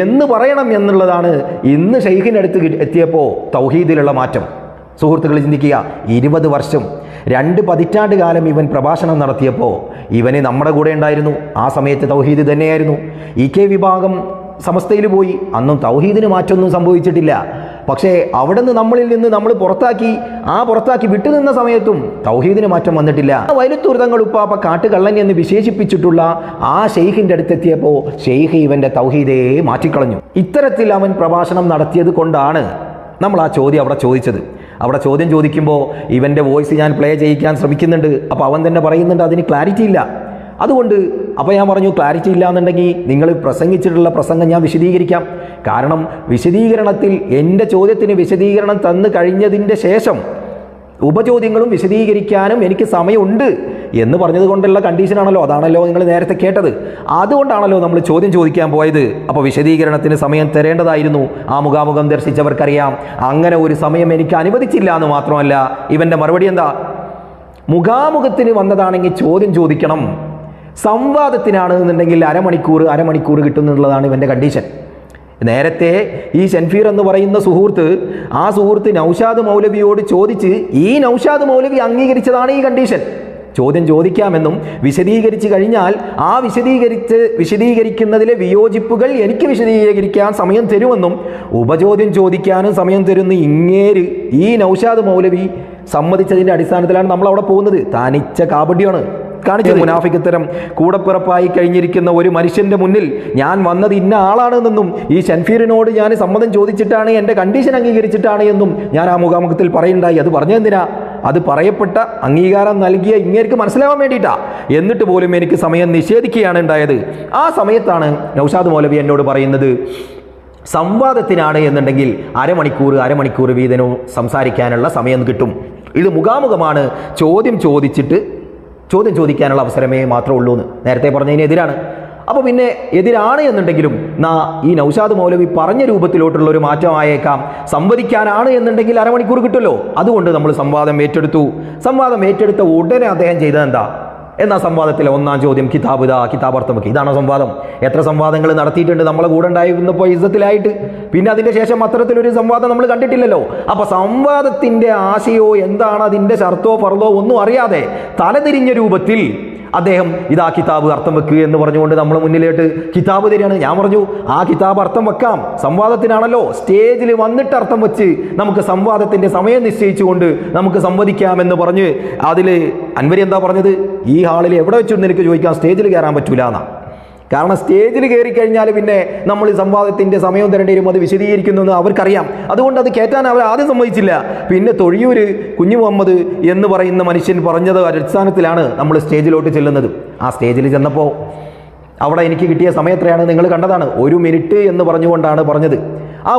എന്ന് പറയണം എന്നുള്ളതാണ് ഇന്ന് ഷെയ്ഖിനടുത്ത് എത്തിയപ്പോൾ തൗഹീദിലുള്ള മാറ്റം. സുഹൃത്തുക്കൾ ചിന്തിക്കുക, 20 വർഷം 2 പതിറ്റാണ്ട് കാലം ഇവൻ പ്രഭാഷണം നടത്തിയപ്പോൾ ഇവന് നമ്മുടെ കൂടെ ഉണ്ടായിരുന്നു. ആ സമയത്ത് തൗഹീദ് തന്നെയായിരുന്നു. EK വിഭാഗം സമസ്തയിൽ പോയി, അന്നും തൗഹീദിന് മാറ്റമൊന്നും സംഭവിച്ചിട്ടില്ല. പക്ഷേ അവിടെ നിന്ന് നമ്മളിൽ നിന്ന് നമ്മൾ പുറത്താക്കി വിട്ടുനിന്ന സമയത്തും തൗഹീദിന് മാറ്റം വന്നിട്ടില്ല. വൈലത്തൂർ തങ്ങൾ ഉപ്പാപ്പ കാട്ടുകള്ളൻ എന്ന് വിശേഷിപ്പിച്ചിട്ടുള്ള ആ ഷെയ്ഖിൻ്റെ അടുത്തെത്തിയപ്പോൾ ഷെയ്ഖ് ഇവൻ്റെ തൗഹീദേ മാറ്റിക്കളഞ്ഞു. ഇത്തരത്തിൽ അവൻ പ്രഭാഷണം നടത്തിയത് കൊണ്ടാണ് നമ്മൾ ആ ചോദ്യം അവിടെ ചോദിച്ചത്. അവിടെ ചോദ്യം ചോദിക്കുമ്പോൾ ഇവൻ്റെ വോയിസ് ഞാൻ പ്ലേ ചെയ്യിക്കാൻ ശ്രമിക്കുന്നുണ്ട്. അപ്പോൾ അവൻ തന്നെ പറയുന്നുണ്ട് അതിന് ക്ലാരിറ്റി ഇല്ല. അതുകൊണ്ട് അപ്പോൾ ഞാൻ പറഞ്ഞു, ക്ലാരിറ്റി ഇല്ല എന്നുണ്ടെങ്കിൽ നിങ്ങൾ പ്രസംഗിച്ചിട്ടുള്ള പ്രസംഗം ഞാൻ വിശദീകരിക്കാം. കാരണം വിശദീകരണത്തിൽ എൻ്റെ ചോദ്യത്തിന് വിശദീകരണം തന്നു കഴിഞ്ഞതിൻ്റെ ശേഷം ഉപചോദ്യങ്ങളും വിശദീകരിക്കാനും എനിക്ക് സമയമുണ്ട് എന്ന് പറഞ്ഞത് കൊണ്ടുള്ള കണ്ടീഷനാണല്ലോ. അതാണല്ലോ നിങ്ങൾ നേരത്തെ കേട്ടത്. അതുകൊണ്ടാണല്ലോ നമ്മൾ ചോദ്യം ചോദിക്കാൻ പോയത്. അപ്പോൾ വിശദീകരണത്തിന് സമയം തരേണ്ടതായിരുന്നു. ആ മുഖാമുഖം ദർശിച്ചവർക്കറിയാം അങ്ങനെ ഒരു സമയം എനിക്ക് അനുവദിച്ചില്ല എന്ന് മാത്രമല്ല, ഇവൻ്റെ മറുപടി എന്താ? മുഖാമുഖത്തിന് വന്നതാണെങ്കിൽ ചോദ്യം ചോദിക്കണം, സംവാദത്തിനാണ് എന്നുണ്ടെങ്കിൽ അരമണിക്കൂർ കിട്ടുന്നുള്ളതാണ് ഇവൻ്റെ കണ്ടീഷൻ. നേരത്തെ ഈ ഷൻഫീർ എന്ന് പറയുന്ന ആ സുഹൃത്ത് നൗഷാദ് മൗലവിയോട് ചോദിച്ച് ഈ നൗഷാദ് മൗലവി അംഗീകരിച്ചതാണ് ഈ കണ്ടീഷൻ. ചോദ്യം ചോദിക്കാമെന്നും വിശദീകരിച്ചു കഴിഞ്ഞാൽ ആ വിശദീകരിക്കുന്നതിലെ വിയോജിപ്പുകൾ എനിക്ക് വിശദീകരിക്കാൻ സമയം തരുമെന്നും ഉപചോദ്യം ചോദിക്കാനും സമയം തരുന്ന ഇങ്ങേര് ഈ നൗഷാദ് മൗലവി സമ്മതിച്ചതിൻ്റെ അടിസ്ഥാനത്തിലാണ് നമ്മൾ അവിടെ പോകുന്നത്. തനിച്ച കാപട്യമാണ് കാണിച്ചത്. മുനാഫിക്കത്തരം കൂടപ്പിറപ്പായി കഴിഞ്ഞിരിക്കുന്ന ഒരു മനുഷ്യന്റെ മുന്നിൽ ഞാൻ വന്നത് ഇന്ന ആളാണെന്നും ഈ ഷൻഫീറിനോട് ഞാൻ സമ്മതം ചോദിച്ചിട്ടാണ്, എൻ്റെ കണ്ടീഷൻ അംഗീകരിച്ചിട്ടാണ് എന്നും ഞാൻ ആ മുഖാമുഖത്തിൽ പറയുണ്ടായി. അത് പറഞ്ഞെന്തിനാ? അത് പറയപ്പെട്ട അംഗീകാരം നൽകിയ ഇങ്ങേർക്ക് മനസ്സിലാവാൻ വേണ്ടിയിട്ടാ. എന്നിട്ട് പോലും എനിക്ക് സമയം നിഷേധിക്കുകയാണ് ഉണ്ടായത്. ആ സമയത്താണ് നൗഷാദ് മൗലവി എന്നോട് പറയുന്നത് സംവാദത്തിനാണ് എന്നുണ്ടെങ്കിൽ അരമണിക്കൂർ വീതനവും സംസാരിക്കാനുള്ള സമയം കിട്ടും. ഇത് മുഖാമുഖമാണ്, ചോദ്യം ചോദിക്കാനുള്ള അവസരമേ മാത്രമേ ഉള്ളൂ എന്ന് നേരത്തെ പറഞ്ഞതിന് എതിരാണ്. അപ്പോൾ പിന്നെ എതിരാണ് എന്നുണ്ടെങ്കിലും ഈ നൗഷാദ് മൗലവി പറഞ്ഞ രൂപത്തിലോട്ടുള്ള ഒരു മാറ്റമായേക്കാം. സംവദിക്കാനാണ് എന്നുണ്ടെങ്കിൽ അരമണിക്കൂർ കിട്ടുമല്ലോ. അതുകൊണ്ട് നമ്മൾ സംവാദം ഏറ്റെടുത്ത ഉടനെ അദ്ദേഹം ചെയ്തത് എന്താ? എന്നാൽ സംവാദത്തിലെ 1-ാം ചോദ്യം കിതാബർത്ഥം വെക്കുക. ഇതാണോ സംവാദം? എത്ര സംവാദങ്ങൾ നടത്തിയിട്ടുണ്ട് നമ്മളെ കൂടെ ഉണ്ടായിരുന്നപ്പോൾ ഇസ്സത്തിലായിട്ട്. പിന്നെ അതിൻ്റെ ശേഷം അത്തരത്തിലൊരു സംവാദം നമ്മൾ കണ്ടിട്ടില്ലല്ലോ. അപ്പോൾ സംവാദത്തിൻ്റെ ആശയോ എന്താണ്, അതിൻ്റെ ഷർത്തോ ഫർദോ ഒന്നും അറിയാതെ തലതിരിഞ്ഞ രൂപത്തിൽ അദ്ദേഹം ഇതാ കിതാബ് അർത്ഥം വെക്കുക എന്ന് പറഞ്ഞുകൊണ്ട് നമ്മളെ മുന്നിലേക്ക് കിതാബ് തരികയാണ്. ഞാൻ പറഞ്ഞു ആ കിതാബ് അർത്ഥം വെക്കാം, സംവാദത്തിനാണല്ലോ. സ്റ്റേജിൽ വന്നിട്ട് അർത്ഥം വെച്ച് നമുക്ക് സംവാദത്തിന്റെ സമയം നിശ്ചയിച്ചുകൊണ്ട് നമുക്ക് സംവദിക്കാമെന്ന് പറഞ്ഞ് അതിൽ അൻവരി എന്താ പറഞ്ഞത്? ഈ ഹാളിൽ എവിടെ വെച്ചൊന്നും എനിക്ക് ചോദിക്കാം, സ്റ്റേജിൽ കയറാൻ പറ്റൂല എന്നാ. കാരണം സ്റ്റേജിൽ കയറി കഴിഞ്ഞാൽ പിന്നെ നമ്മൾ സംവാദത്തിന്റെ സമയം തരേണ്ടി വരും, അത് വിശദീകരിക്കുന്നു അവർക്കറിയാം. അതുകൊണ്ട് അത് കയറ്റാൻ അവർ ആദ്യം സമ്മതിച്ചില്ല. പിന്നെ തൊഴിയൂര് കുഞ്ഞു മുഹമ്മദ് എന്ന് പറയുന്ന മനുഷ്യൻ പറഞ്ഞത് അടിസ്ഥാനത്തിലാണ് നമ്മൾ സ്റ്റേജിലോട്ട് ചെല്ലുന്നത്. ആ സ്റ്റേജിൽ ചെന്നപ്പോൾ അവിടെ എനിക്ക് കിട്ടിയ സമയം എത്രയാണ് നിങ്ങൾ കണ്ടതാണ്. 1 മിനിറ്റ് എന്ന് പറഞ്ഞുകൊണ്ടാണ് പറഞ്ഞത്. ആ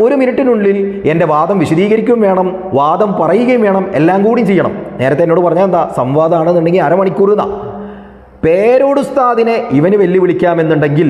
ഒരു മിനിറ്റിനുള്ളിൽ എൻ്റെ വാദം വിശദീകരിക്കുകയും വേണം, വാദം പറയുകയും വേണം, എല്ലാം കൂടി ചെയ്യണം. നേരത്തെ എന്നോട് പറഞ്ഞാൽ എന്താ, സംവാദമാണെന്നുണ്ടെങ്കിൽ അരമണിക്കൂർ എന്നാ. പേരോട് ഉസ്താദിനെ ഇവന് വെല്ലുവിളിക്കാമെന്നുണ്ടെങ്കിൽ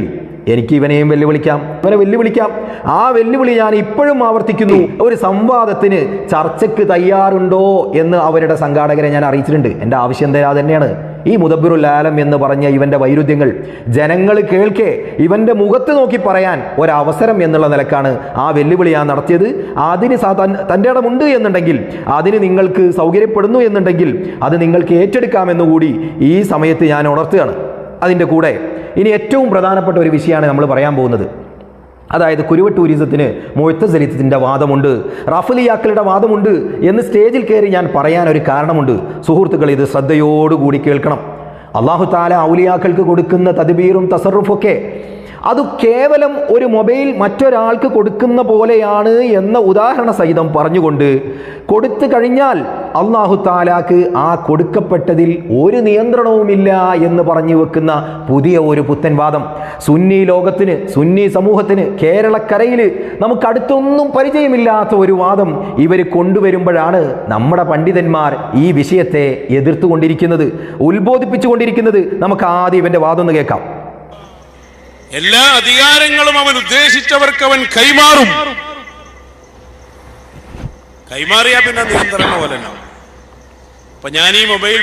എനിക്ക് ഇവനെയും വെല്ലുവിളിക്കാം, ഇവനെ വെല്ലുവിളിക്കാം. ആ വെല്ലുവിളി ഞാൻ ഇപ്പോഴും ആവർത്തിക്കുന്നു. ഒരു സംവാദത്തിന് ചർച്ചയ്ക്ക് തയ്യാറുണ്ടോ എന്ന് അവരുടെ സംഘാടകരെ ഞാൻ അറിയിച്ചിട്ടുണ്ട്. എൻ്റെ ആവശ്യം തന്നെയാണ്. ഈ മുദബ്ബിറുൽ ആലം എന്ന് പറഞ്ഞ ഇവൻ്റെ വൈരുദ്ധ്യങ്ങൾ ജനങ്ങൾ കേൾക്കെ ഇവൻ്റെ മുഖത്ത് നോക്കി പറയാൻ ഒരവസരം എന്നുള്ള നിലക്കാണ് ആ വെല്ലുവിളി ഞാൻ നടത്തിയത്. അതിന് തൻ്റെ ഇടമുണ്ട് എന്നുണ്ടെങ്കിൽ, അതിന് നിങ്ങൾക്ക് സൗകര്യപ്പെടുന്നു എന്നുണ്ടെങ്കിൽ അത് നിങ്ങൾക്ക് ഏറ്റെടുക്കാമെന്നുകൂടി ഈ സമയത്ത് ഞാൻ ഉണർത്തുകയാണ്. അതിൻ്റെ കൂടെ ഇനി ഏറ്റവും പ്രധാനപ്പെട്ട ഒരു വിഷയമാണ് നമ്മൾ പറയാൻ പോകുന്നത്. അതായത് കുരുവ ടൂറിസത്തിന് മുഅ്തസിലിയത്തിൻ്റെ വാദമുണ്ട്, റഫലിയാക്കളുടെ വാദമുണ്ട് എന്ന് സ്റ്റേജിൽ കയറി ഞാൻ പറയാൻ ഒരു കാരണമുണ്ട്. സുഹൃത്തുക്കൾ, ഇത് ശ്രദ്ധയോടുകൂടി കേൾക്കണം. അല്ലാഹു തആല ഔലിയാക്കൾക്ക് കൊടുക്കുന്ന തദ്ബീറും തസറുഫൊക്കെ അത് കേവലം ഒരു മൊബൈൽ മറ്റൊരാൾക്ക് കൊടുക്കുന്ന പോലെയാണ് എന്ന ഉദാഹരണ സഹിതം പറഞ്ഞുകൊണ്ട് കൊടുത്തു കഴിഞ്ഞാൽ അല്ലാഹു തആലാക്ക് ആ കൊടുക്കപ്പെട്ടതിൽ ഒരു നിയന്ത്രണവുമില്ല എന്ന് പറഞ്ഞു വെക്കുന്ന പുതിയ ഒരു പുത്തൻ വാദം സുന്നി ലോകത്തിന്, സുന്നി സമൂഹത്തിന്, കേരളക്കരയിൽ നമുക്കടുത്തൊന്നും പരിചയമില്ലാത്ത ഒരു വാദം ഇവർ കൊണ്ടുവരുമ്പോഴാണ് നമ്മുടെ പണ്ഡിതന്മാർ ഈ വിഷയത്തെ എതിർത്തുകൊണ്ടിരിക്കുന്നത്, ഉത്ബോധിപ്പിച്ചുകൊണ്ടിരിക്കുന്നത്. നമുക്ക് ആദ്യം ഇവൻ്റെ വാദം ഒന്ന് കേൾക്കാം. എല്ലാ അധികാരങ്ങളും അവൻ ഉദ്ദേശിച്ചവർക്ക് അവൻ കൈമാറും. കൈമാറിയാ പിന്നെ നിയന്ത്രണം പോലെ. അപ്പൊ ഞാൻ ഈ മൊബൈൽ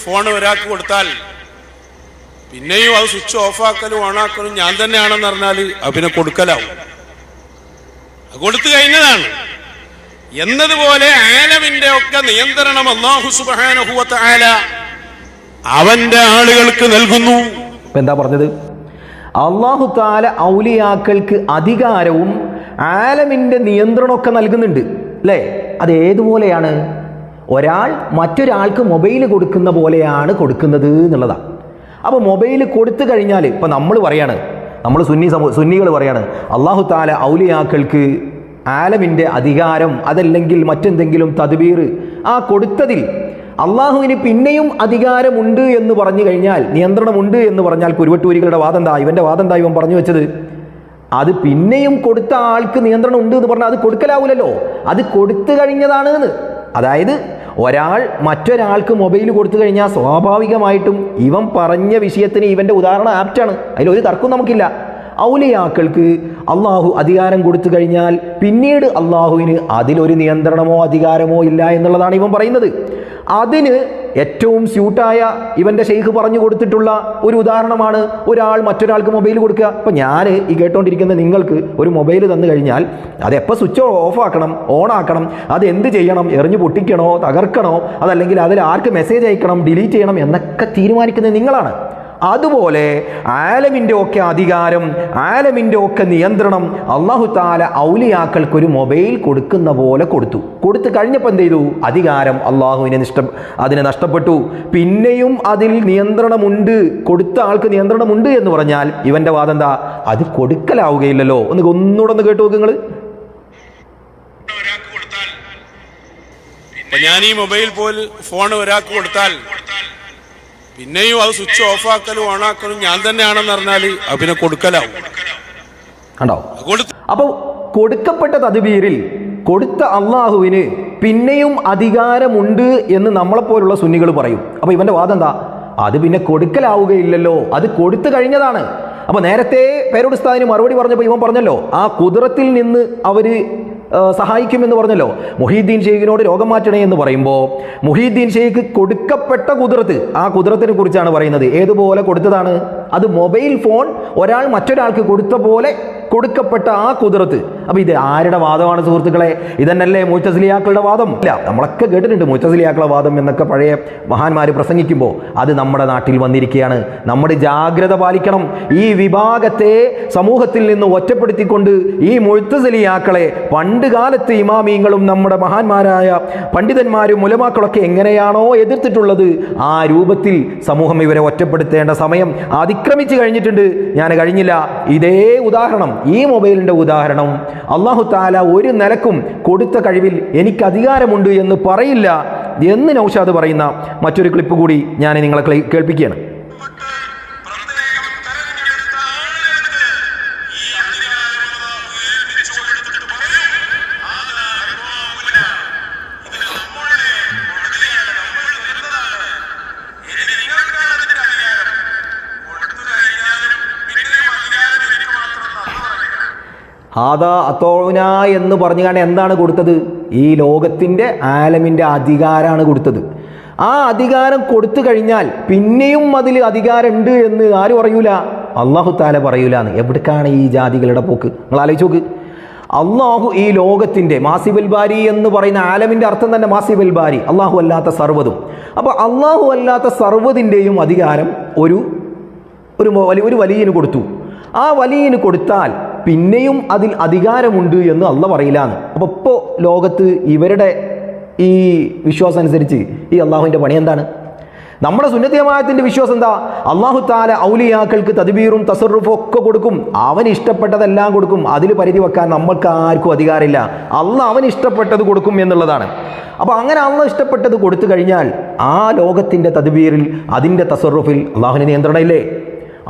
ഫോൺ ഒരാൾക്ക് കൊടുത്താൽ പിന്നെയും അത് സ്വിച്ച് ഓഫാക്കലും ഓണാക്കലും ഞാൻ തന്നെയാണെന്ന് പറഞ്ഞാൽ അതിനെ കൊടുക്കലാവും. അത് കൊടുത്തു കഴിഞ്ഞതാണ് എന്നതുപോലെ ആലമിന്റെ ഒക്കെ നിയന്ത്രണം അല്ലാഹു സുബ്ഹാനഹു വ തആല അവന്റെ ആളുകൾക്ക് നൽകുന്നു. എന്താ പറഞ്ഞത്? അല്ലാഹു തആല ഔലിയാക്കൾക്ക് അധികാരവും ആലമിൻ്റെ നിയന്ത്രണമൊക്കെ നൽകുന്നുണ്ട് അല്ലേ? അത് ഏതുപോലെയാണ്? ഒരാൾ മറ്റൊരാൾക്ക് മൊബൈൽ കൊടുക്കുന്ന പോലെയാണ് കൊടുക്കുന്നത് എന്നുള്ളതാണ്. അപ്പോൾ മൊബൈൽ കൊടുത്തു കഴിഞ്ഞാൽ ഇപ്പം നമ്മൾ പറയാണ്, നമ്മൾ സുന്നികൾ പറയാണ് അല്ലാഹു തആല ഔലിയാക്കൾക്ക് ആലമിൻ്റെ അധികാരം അതല്ലെങ്കിൽ മറ്റെന്തെങ്കിലും തദ്ബീർ ആ കൊടുത്തതിൽ അള്ളാഹുവിന് പിന്നെയും അധികാരമുണ്ട് എന്ന് പറഞ്ഞു കഴിഞ്ഞാൽ, നിയന്ത്രണമുണ്ട് എന്ന് പറഞ്ഞാൽ കുരുവട്ടൂരികളുടെ വാദം എന്താ? ഇവൻ്റെ വാദം എന്താ ഇവൻ പറഞ്ഞു വെച്ചത്? അത് പിന്നെയും കൊടുത്ത ആൾക്ക് നിയന്ത്രണം ഉണ്ട് എന്ന് പറഞ്ഞാൽ അത് കൊടുക്കലാവൂലല്ലോ, അത് കൊടുത്തു കഴിഞ്ഞതാണ് എന്ന്. അതായത് ഒരാൾ മറ്റൊരാൾക്ക് മൊബൈൽ കൊടുത്തു കഴിഞ്ഞാൽ സ്വാഭാവികമായിട്ടും ഇവൻ പറഞ്ഞ വിഷയത്തിന് ഇവൻ്റെ ഉദാഹരണം ആപ്റ്റാണ്, അതിലൊരു തർക്കവും നമുക്കില്ല. ഔലിയാക്കൾക്ക് അള്ളാഹു അധികാരം കൊടുത്തു കഴിഞ്ഞാൽ പിന്നീട് അള്ളാഹുവിന് അതിലൊരു നിയന്ത്രണമോ അധികാരമോ ഇല്ല എന്നുള്ളതാണ് ഇവൻ പറയുന്നത്. അതിന് ഏറ്റവും സ്യൂട്ടായ ഇവൻ്റെ ഷെയ്ഖ് പറഞ്ഞു കൊടുത്തിട്ടുള്ള ഒരു ഉദാഹരണമാണ് ഒരാൾ മറ്റൊരാൾക്ക് മൊബൈൽ കൊടുക്കുക. അപ്പം ഞാൻ ഈ കേട്ടോണ്ടിരിക്കുന്ന നിങ്ങൾക്ക് ഒരു മൊബൈൽ തന്നു കഴിഞ്ഞാൽ അതെപ്പോൾ സ്വിച്ച് ഓഫ് ആക്കണം, ഓൺ ആക്കണം, അത് എന്ത് ചെയ്യണം, എറിഞ്ഞു പൊട്ടിക്കണോ, തകർക്കണോ, അതല്ലെങ്കിൽ അതിൽ ആർക്ക് മെസ്സേജ് അയക്കണം, ഡിലീറ്റ് ചെയ്യണം എന്നൊക്കെ തീരുമാനിക്കുന്നത് നിങ്ങളാണ്. അതുപോലെ ആലമിൻ്റെ ഒക്കെ അധികാരം, ആലമിൻ്റെ ഒക്കെ നിയന്ത്രണം അല്ലാഹു തആല ഔലിയാക്കൾക്കൊരു മൊബൈൽ കൊടുക്കുന്ന പോലെ കൊടുത്തു കഴിഞ്ഞപ്പോൾ എന്ത് ചെയ്തു? അധികാരം അള്ളാഹുവിനെ അതിനെ നഷ്ടപ്പെട്ടു. പിന്നെയും അതിൽ നിയന്ത്രണമുണ്ട്, കൊടുത്ത ആൾക്ക് നിയന്ത്രണമുണ്ട് എന്ന് പറഞ്ഞാൽ ഇവൻ്റെ വാദം എന്താ? അത് കൊടുക്കലാവുകയില്ലല്ലോ. ഒന്നുകൂടെ ഒന്ന് കേട്ടു നോക്ക് നിങ്ങൾ. ഞാൻ ഈ മൊബൈൽ ഫോൺ ഒരാൾക്ക് കൊടുത്താൽ പിന്നെയും അത് സ്വിച്ച് ഓഫ് ആക്കലും ഓണാക്കലും ഞാൻ തന്നെയാണെന്ന് പറഞ്ഞാൽ അതിനെ കൊടുക്കലാവും. കണ്ടോ? അപ്പോൾ കൊടുക്കപ്പെട്ട തദ്ബീറിൽ കൊടുത്ത അള്ളാഹുവിന് പിന്നെയും അധികാരമുണ്ട് എന്ന് നമ്മളെപ്പോലുള്ള സുന്നികൾ പറയും. അപ്പോൾ ഇവൻ്റെ വാദം എന്താ? അത് പിന്നെ കൊടുക്കലാവുകയില്ലല്ലോ, അത് കൊടുത്തു കഴിഞ്ഞതാണ്. അപ്പോൾ നേരത്തെ പേരോട് ഉസ്താദിന് മറുപടി പറഞ്ഞപ്പോൾ ഇവൻ പറഞ്ഞല്ലോ ആ കുദ്റത്തിൽ നിന്ന് അവർ സഹായിക്കുമെന്ന് പറഞ്ഞല്ലോ. മുഹീദ്ദീൻ ഷെയ്ഖിനോട് രോഗം മാറ്റണേ എന്ന് പറയുമ്പോൾ മുഹീദ്ദീൻ ഷെയ്ഖ് കൊടുക്കപ്പെട്ട കുദ്റത്ത്, ആ കുദ്റത്തിനെ കുറിച്ചാണ് പറയുന്നത്. ഏതുപോലെ കൊടുത്തതാണ്? അത് മൊബൈൽ ഫോൺ ഒരാൾ മറ്റൊരാൾക്ക് കൊടുത്ത പോലെ കൊടുക്കപ്പെട്ട ആ കുദ്റത്ത്. അപ്പോൾ ഇത് ആരുടെ വാദമാണ് സുഹൃത്തുക്കളെ? ഇതന്നല്ലേ മുഅ്തസിലിയാക്കളുടെ വാദം? ഇല്ല, നമ്മളൊക്കെ കേട്ടിട്ടുണ്ട് മുഅ്തസിലിയാക്കളുടെ വാദം എന്നൊക്കെ പഴയ മഹാന്മാർ പ്രസംഗിക്കുമ്പോൾ. അത് നമ്മുടെ നാട്ടിൽ വന്നിരിക്കുകയാണ്. നമ്മുടെ ജാഗ്രത പാലിക്കണം. ഈ വിഭാഗത്തെ സമൂഹത്തിൽ നിന്ന് ഒറ്റപ്പെടുത്തിക്കൊണ്ട് ഈ മുഅ്തസിലിയാക്കളെ പണ്ട് കാലത്ത് ഇമാമീങ്ങളും നമ്മുടെ മഹാന്മാരായ പണ്ഡിതന്മാരും ഉലമാക്കളൊക്കെ എങ്ങനെയാണോ എതിർത്തിട്ടുള്ളത് ആ രൂപത്തിൽ സമൂഹം ഇവരെ ഒറ്റപ്പെടുത്തേണ്ട സമയം അതിക്രമിച്ചു കഴിഞ്ഞിട്ടുണ്ട്. ഞാൻ കഴിഞ്ഞില്ല. ഇതേ ഉദാഹരണം, ഈ മൊബൈലിൻ്റെ ഉദാഹരണം അല്ലാഹു തആല ഒരു നിലക്കും കൊടുത്ത കഴിവിൽ എനിക്ക് അധികാരമുണ്ട് എന്ന് പറയില്ല എന്ന് നൗഷാദ് പറയുന്ന മറ്റൊരു ക്ലിപ്പ് കൂടി ഞാൻ നിങ്ങളെ കേൾപ്പിക്കുകയാണ്. ഹാദാ അത്തോന എന്ന് പറഞ്ഞുകൊണ്ട് എന്താണ് കൊടുത്തത്? ഈ ലോകത്തിൻ്റെ ആലമിൻ്റെ അധികാരമാണ് കൊടുത്തത്. ആ അധികാരം കൊടുത്തു കഴിഞ്ഞാൽ പിന്നെയും അതിൽ അധികാരമുണ്ട് എന്ന് ആര് പറയൂല? അള്ളാഹു താല പറയൂല എന്ന്. എവിടേക്കാണ് ഈ ജാതികളുടെ പോക്ക്? നിങ്ങൾ ആലോചിച്ച് നോക്ക്. അള്ളാഹു ഈ ലോകത്തിൻ്റെ മാസിബൽ ബാരി എന്ന് പറയുന്ന ആലമിൻ്റെ അർത്ഥം തന്നെ മാസിബൽ ബാരി, അള്ളാഹു അല്ലാത്ത സർവ്വതും. അപ്പോൾ അള്ളാഹു അല്ലാത്ത സർവ്വതിൻ്റെയും അധികാരം ഒരു വലിയന് കൊടുത്തു. ആ വലിയന് കൊടുത്താൽ പിന്നെയും അതിൽ അധികാരമുണ്ട് എന്ന് അള്ള പറയില്ല എന്ന്. അപ്പോൾ ഇപ്പോൾ ലോകത്ത് ഇവരുടെ ഈ വിശ്വാസം അനുസരിച്ച് ഈ അള്ളാഹുവിൻ്റെ പണി എന്താണ്? നമ്മുടെ സുന്നത്ത് ജമാഅത്തിന്റെ വിശ്വാസം എന്താ? അള്ളാഹു താല ഔലിയാക്കൾക്ക് തദ്ബീറും തസറുഫും ഒക്കെ കൊടുക്കും. അവന് ഇഷ്ടപ്പെട്ടതെല്ലാം കൊടുക്കും. അതിൽ പരിധി വെക്കാൻ നമ്മൾക്ക് ആർക്കും അധികാരമില്ല. അള്ളാഹ് അവന് ഇഷ്ടപ്പെട്ടത് കൊടുക്കും എന്നുള്ളതാണ്. അപ്പോൾ അങ്ങനെ അള്ളാഹ് ഇഷ്ടപ്പെട്ടത് കൊടുത്തു കഴിഞ്ഞാൽ ആ ലോകത്തിൻ്റെ തദ്ബീറിൽ, അതിൻ്റെ തസറുഫിൽ അള്ളാഹുവിന് നിയന്ത്രണമില്ലേ?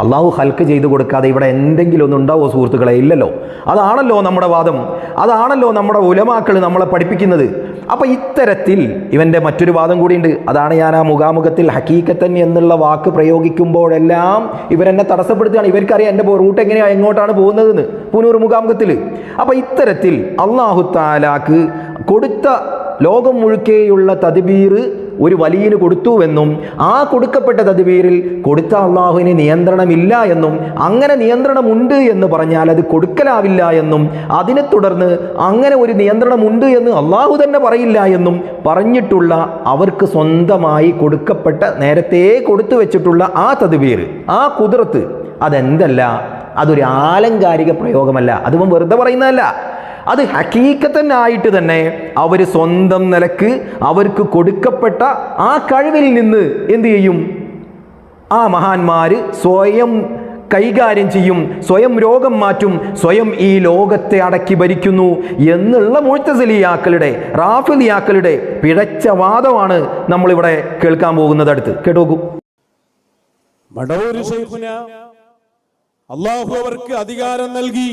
അള്ളാഹു ഹൽക്ക് ചെയ്ത് കൊടുക്കാതെ ഇവിടെ എന്തെങ്കിലും ഒന്നും ഉണ്ടാവോ സുഹൃത്തുക്കളെ? ഇല്ലല്ലോ. അതാണല്ലോ നമ്മുടെ വാദം, അതാണല്ലോ നമ്മുടെ ഉലമാക്കൾ നമ്മളെ പഠിപ്പിക്കുന്നത്. അപ്പം ഇത്തരത്തിൽ ഇവൻ്റെ മറ്റൊരു വാദം കൂടിയുണ്ട്. അതാണ് ഞാൻ ആ മുഖാമുഖത്തിൽ ഹക്കീക്കത്തൻ എന്നുള്ള വാക്ക് പ്രയോഗിക്കുമ്പോഴെല്ലാം ഇവരെന്നെ തടസ്സപ്പെടുത്തുകയാണ്. ഇവർക്കറിയാം എൻ്റെ റൂട്ട് എങ്ങനെയാണ്, എങ്ങോട്ടാണ് പോകുന്നതെന്ന് പൂനൂർ മുഖാമുഖത്തിൽ. അപ്പം ഇത്തരത്തിൽ അള്ളാഹു താലാക്ക് കൊടുത്ത ലോകം മുഴുക്കെയുള്ള തദ്ബീർ ഒരു വലിയന് കൊടുത്തുവെന്നും ആ കൊടുക്കപ്പെട്ട തദ്ബീറിൽ കൊടുത്ത അള്ളാഹുവിന് നിയന്ത്രണമില്ല എന്നും അങ്ങനെ നിയന്ത്രണമുണ്ട് എന്ന് പറഞ്ഞാൽ അത് കൊടുക്കലാവില്ല എന്നും അതിനെ തുടർന്ന് അങ്ങനെ ഒരു നിയന്ത്രണമുണ്ട് എന്ന് അള്ളാഹു തന്നെ പറയില്ല എന്നും പറഞ്ഞിട്ടുള്ള അവർക്ക് സ്വന്തമായി കൊടുക്കപ്പെട്ട നേരത്തെ കൊടുത്തു വെച്ചിട്ടുള്ള ആ തദ്ബീർ, ആ കുദ്റത്ത്, അതെന്തല്ല, അതൊരു ആലങ്കാരിക പ്രയോഗമല്ല. അതും വെറുതെ പറയുന്നതല്ല. അത് ഹക്കീക്കത്തനായിട്ട് തന്നെ അവർ സ്വന്തം നിലക്ക് അവർക്ക് കൊടുക്കപ്പെട്ട ആ കഴിവിൽ നിന്ന് എന്തു ചെയ്യും? ആ മഹാന്മാർ സ്വയം കൈകാര്യം ചെയ്യും, സ്വയം രോഗം മാറ്റും, സ്വയം ഈ ലോകത്തെ അടക്കി ഭരിക്കുന്നു എന്നുള്ള മുഅ്തസിലിയാക്കളുടെ റാഫിദിയാക്കളുടെ പിഴച്ച വാദമാണ് നമ്മളിവിടെ കേൾക്കാൻ പോകുന്നത്. അടുത്ത് കേട്ടോക്കൂ. മടവൂർ ശൈഖുന അല്ലാഹു അവർക്ക് അധികാരം നൽകി.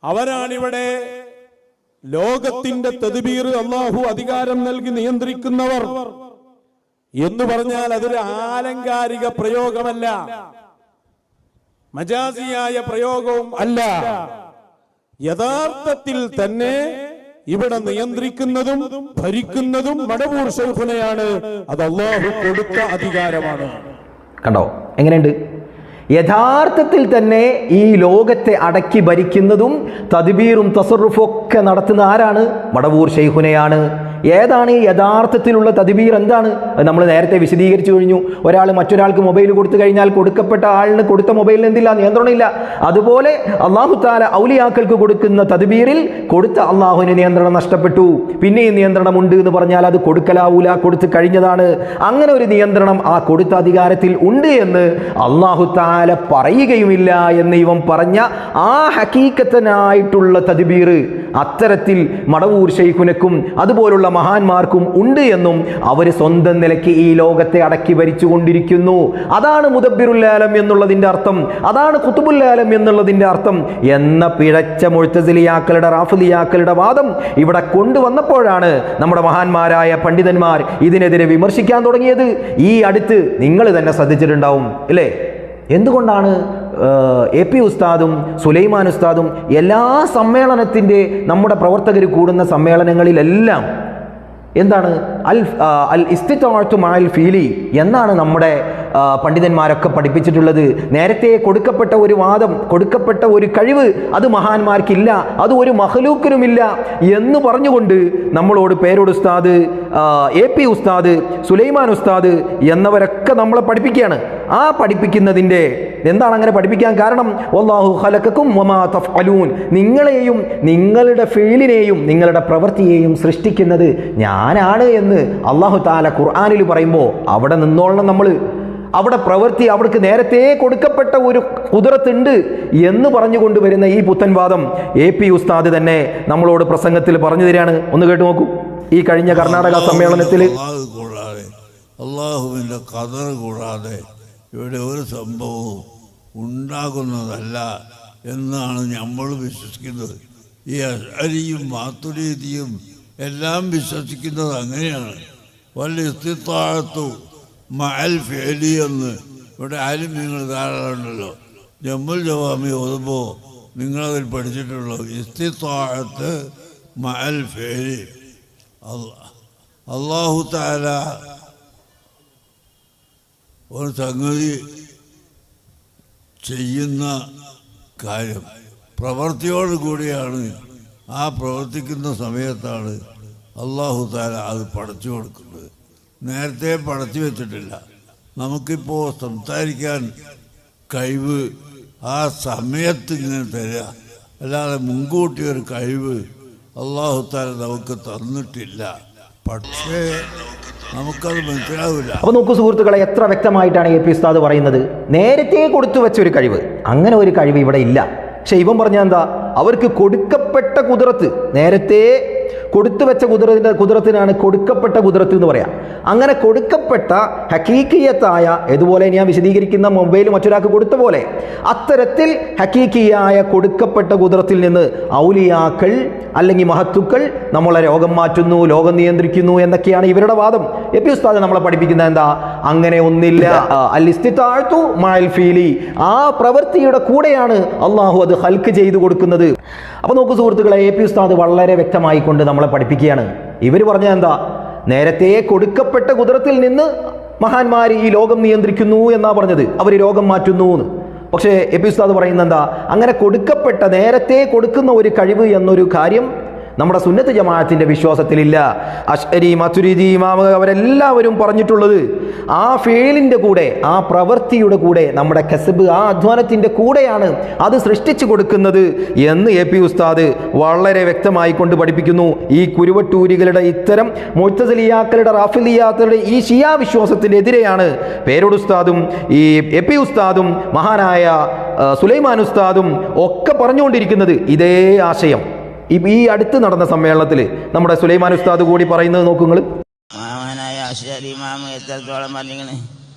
അവരാണിവിടെ ലോകത്തിന്റെ തദ്ബീർ അല്ലാഹു അധികാരം നൽകി നിയന്ത്രിക്കുന്നവർ എന്ന് പറഞ്ഞാൽ അതൊരു ആലങ്കാരിക പ്രയോഗമല്ല, മജാസിയായ പ്രയോഗവും അല്ല. യഥാർത്ഥത്തിൽ തന്നെ ഇവിടെ നിയന്ത്രിക്കുന്നതും ഭരിക്കുന്നതും മടവൂർ ശൈഖുനയാണ്. അത് അല്ലാഹു കൊടുത്ത അധികാരമാണ്. കണ്ടോ എങ്ങനെയുണ്ട്? യഥാർത്ഥത്തിൽ തന്നെ ഈ ലോകത്തെ അടക്കി ഭരിക്കുന്നതും തദ്ബീറും തസറുഫും ഒക്കെ നടത്തുന്ന ആരാണ്? മടവൂർ ശൈഖുനയാണ്. ഏതാണ് ഈ യഥാർത്ഥത്തിലുള്ള തദ്ബീർ? എന്താണ്? നമ്മൾ നേരത്തെ വിശദീകരിച്ചു കഴിഞ്ഞു. ഒരാൾ മറ്റൊരാൾക്ക് മൊബൈൽ കൊടുത്തു കഴിഞ്ഞാൽ കൊടുക്കപ്പെട്ട ആളിന് കൊടുത്ത മൊബൈലിന് എന്തില്ല? നിയന്ത്രണമില്ല. അതുപോലെ അല്ലാഹു തആല ഔലിയാക്കൾക്ക് കൊടുക്കുന്ന തദ്ബീറിൽ കൊടുത്ത അള്ളാഹുവിന് നിയന്ത്രണം നഷ്ടപ്പെട്ടു. പിന്നെയും നിയന്ത്രണമുണ്ട് എന്ന് പറഞ്ഞാൽ അത് കൊടുക്കലാവൂല, കൊടുത്തു കഴിഞ്ഞതാണ്. അങ്ങനെ ഒരു നിയന്ത്രണം ആ കൊടുത്ത അധികാരത്തിൽ ഉണ്ട് എന്ന് അല്ലാഹു തആല പറയുകയുമില്ല എന്ന് ഇവൻ പറഞ്ഞ ആ ഹക്കീക്കത്തനായിട്ടുള്ള തദ്ബീർ അത്തരത്തിൽ മടവൂർ ശൈഖുനക്കും അതുപോലുള്ള മഹാന്മാർക്കും ഉണ്ട് എന്നും അവർ സ്വന്തം നിലയ്ക്ക് ഈ ലോകത്തെ അടക്കി ഭരിച്ചു കൊണ്ടിരിക്കുന്നു. അതാണ് മുദബ്ബിറുൽ ആലം എന്നുള്ളതിൻ്റെ അർത്ഥം, അതാണ് ഖുതുബുൽ ആലം എന്നുള്ളതിൻ്റെ അർത്ഥം എന്ന പിഴച്ച മുഅ്തസിലിയാക്കളുടെ റാഫിദിയാക്കളുടെ വാദം ഇവിടെ കൊണ്ടുവന്നപ്പോഴാണ് നമ്മുടെ മഹാന്മാരായ പണ്ഡിതന്മാർ ഇതിനെതിരെ വിമർശിക്കാൻ തുടങ്ങിയത്. ഈ അടുത്ത് നിങ്ങൾ തന്നെ ശ്രദ്ധിച്ചിട്ടുണ്ടാവും അല്ലേ? എന്തുകൊണ്ടാണ് AP ഉസ്താദും സുലൈമാൻ ഉസ്താദും എല്ലാ സമ്മേളനത്തിൻ്റെ നമ്മുടെ പ്രവർത്തകർ കൂടുന്ന സമ്മേളനങ്ങളിലെല്ലാം എന്താണ് അൽ ഇസ്തിത്വാഅത്തു മഅൽ ഫീലി എന്നാണ് നമ്മുടെ പണ്ഡിതന്മാരൊക്കെ പഠിപ്പിച്ചിട്ടുള്ളത്. നേരത്തെ കൊടുക്കപ്പെട്ട ഒരു വാദം, കൊടുക്കപ്പെട്ട ഒരു കഴിവ് അത് മഹാന്മാർക്കില്ല, അത് ഒരു മഖ്ലൂക്കിനുമില്ല എന്ന് പറഞ്ഞുകൊണ്ട് നമ്മളോട് പേരോട് ഉസ്താദ്, AP ഉസ്താദ്, സുലൈമാൻ ഉസ്താദ് എന്നവരൊക്കെ നമ്മളെ പഠിപ്പിക്കുകയാണ്. ആ പഠിപ്പിക്കുന്നതിൻ്റെ എന്താണ് അങ്ങനെ പഠിപ്പിക്കാൻ കാരണം? വല്ലാഹു ഖലഖക്കും വമാ തഫ്അലൂൻ, നിങ്ങളെയും നിങ്ങളുടെ ഫീലിനെയും നിങ്ങളുടെ പ്രവൃത്തിയെയും സൃഷ്ടിക്കുന്നത് ഞാനാണ് എന്ന് അല്ലാഹു തആല ഖുർആനിൽ പറയുമ്പോൾ അവിടെ നിന്നോളണം നമ്മൾ. അവിടെ പ്രവൃത്തി അവർക്ക് നേരത്തെ കൊടുക്കപ്പെട്ട ഒരു ഖുദ്റത്തുണ്ട് എന്ന് പറഞ്ഞുകൊണ്ട് വരുന്ന ഈ പുത്തൻവാദം AP ഉസ്താദ് തന്നെ നമ്മളോട് പ്രസംഗത്തിൽ പറഞ്ഞു തരികയാണ്. ഒന്ന് കേട്ടു നോക്കൂ. ഈ കഴിഞ്ഞ കർണാടക സമ്മേളനത്തിൽ അള്ളാഹുവിൻ്റെ ഖദർ കൂടാതെ ഇവിടെ ഒരു സംഭവവും ഉണ്ടാകുന്നതല്ല എന്നാണ് നമ്മൾ വിശ്വസിക്കുന്നത്. ഈ അശ്അരിയും മാതുരീദിയും എല്ലാം വിശ്വസിക്കുന്നത് അങ്ങനെയാണ്. വല്ല ഇസ്തിത്വാഅത്തു മഅൽ ഫിഅലി എന്ന് ഇവിടെ ആലിമീങ്ങൾ ധാരാളമുണ്ടല്ലോ. ജമ്മുൽ ജവാമി ഓതുമ്പോൾ നിങ്ങളതിൽ പഠിച്ചിട്ടുള്ളത് ഇസ്തിത്വാഅത്ത് മഅൽ ഫിഅലി. അല്ലാഹു തആല ഒരു സംഗതി ചെയ്യുന്ന കാര്യം പ്രവൃത്തിയോട് കൂടിയാണ്. ആ പ്രവർത്തിക്കുന്ന സമയത്താണ് അല്ലാഹു തആല അത് പടച്ചു കൊടുക്കുന്നത്. നേരത്തെ പടച്ചു വെച്ചിട്ടില്ല. നമുക്കിപ്പോൾ സംസാരിക്കാൻ കഴിവ് ആ സമയത്ത് ഇങ്ങനെ തരിക, അല്ലാതെ മുൻകൂട്ടി ഒരു കഴിവ് അല്ലാഹു തആല നമുക്ക് തന്നിട്ടില്ല. പക്ഷേ നമുക്കത് മനസ്സിലാവില്ല. അപ്പോൾ നോക്കൂ സുഹൃത്തുക്കളെ, എത്ര വ്യക്തമായിട്ടാണ് എ പി ഉസ്താദ് പറയുന്നത്. നേരത്തെ കൊടുത്തു വെച്ചൊരു കഴിവ്, അങ്ങനെ ഒരു കഴിവ് ഇവിടെ ഇല്ല. പക്ഷെ ഇവൻ പറഞ്ഞ എന്താ, അവർക്ക് കൊടുക്കപ്പെട്ട കുതിരത്ത്, നേരത്തെ കൊടുത്തു വെച്ച കുതിരത്തിനാണ് കൊടുക്കപ്പെട്ട കുതിരത്ത് എന്ന് പറയാം. അങ്ങനെ കൊടുക്കപ്പെട്ട ഹക്കീക്കിയത്തായ, ഇതുപോലെ ഞാൻ വിശദീകരിക്കുന്ന മൊബൈൽ മറ്റൊരാൾക്ക് കൊടുത്ത പോലെ, അത്തരത്തിൽ ഹക്കീക്കിയായ കൊടുക്കപ്പെട്ട കുതിരത്തിൽ നിന്ന് ഔലിയാക്കൾ അല്ലെങ്കിൽ മഹത്തുക്കൾ നമ്മളെ രോഗം മാറ്റുന്നു, ലോകം നിയന്ത്രിക്കുന്നു എന്നൊക്കെയാണ് ഇവരുടെ വാദം. എ പി ഉസ്താദ് നമ്മളെ പഠിപ്പിക്കുന്നത് എന്താ, അങ്ങനെ ഒന്നില്ല. അൽ ഇസ്തിതാഅത്തു മഅൽ ഫീലി, ആ പ്രവൃത്തിയുടെ കൂടെയാണ് അള്ളാഹു അത് ഹൽക്ക് ചെയ്തു കൊടുക്കുന്നത്. അപ്പോൾ നോക്കൂ സുഹൃത്തുക്കളെ, എ പി ഉസ്താദ് വളരെ വ്യക്തമായിക്കൊണ്ട് നമ്മളെ പഠിപ്പിക്കുകയാണ്. ഇവർ പറഞ്ഞ എന്താ, നേരത്തെ കൊടുക്കപ്പെട്ട കുതിരത്തിൽ നിന്ന് മഹാന്മാർ ഈ ലോകം നിയന്ത്രിക്കുന്നു എന്നാ പറഞ്ഞത്, അവർ രോഗം മാറ്റുന്നു എന്ന്. പക്ഷേ എ പി ഉസ്താദ് പറയുന്നത് എന്താ, അങ്ങനെ കൊടുക്കപ്പെട്ട നേരത്തെ കൊടുക്കുന്ന ഒരു കഴിവ് എന്നൊരു കാര്യം നമ്മുടെ സുന്നത്ത് ജമാഅത്തിന്റെ വിശ്വാസത്തിലില്ല. അശ്അരി, മതുരിദി ഇമാമ അവരെല്ലാവരും പറഞ്ഞിട്ടുള്ളത് ആ ഫേലിൻ്റെ കൂടെ, ആ പ്രവൃത്തിയുടെ കൂടെ, നമ്മുടെ കസബ്, ആ അധ്വാനത്തിൻ്റെ കൂടെയാണ് അത് സൃഷ്ടിച്ചു കൊടുക്കുന്നത് എന്ന് എ പി ഉസ്താദ് വളരെ വ്യക്തമായി കൊണ്ട് പഠിപ്പിക്കുന്നു. ഈ കുരുവട്ടൂരികളുടെ ഇത്തരം മുഅ്തസിലിയാക്കളുടെ, റാഫിലിയാക്കളുടെ ഈ ഷിയാ വിശ്വാസത്തിനെതിരെയാണ് പേരോട് ഉസ്താദും ഈ എ പി ഉസ്താദും മഹാനായ സുലൈമാൻ ഉസ്താദും ഒക്കെ പറഞ്ഞുകൊണ്ടിരിക്കുന്നത് ഇതേ ആശയം. ഈ അടുത്ത് നടന്ന സമ്മേളനത്തിൽ നമ്മുടെ സുലൈമാൻ ഉസ്താദ് കൂടി പറയുന്നത് നോക്കുങ്ങൾ. മഹാനായ അശ്അരി ഇമാം എത്രത്തോളം പറഞ്ഞിങ്ങനെ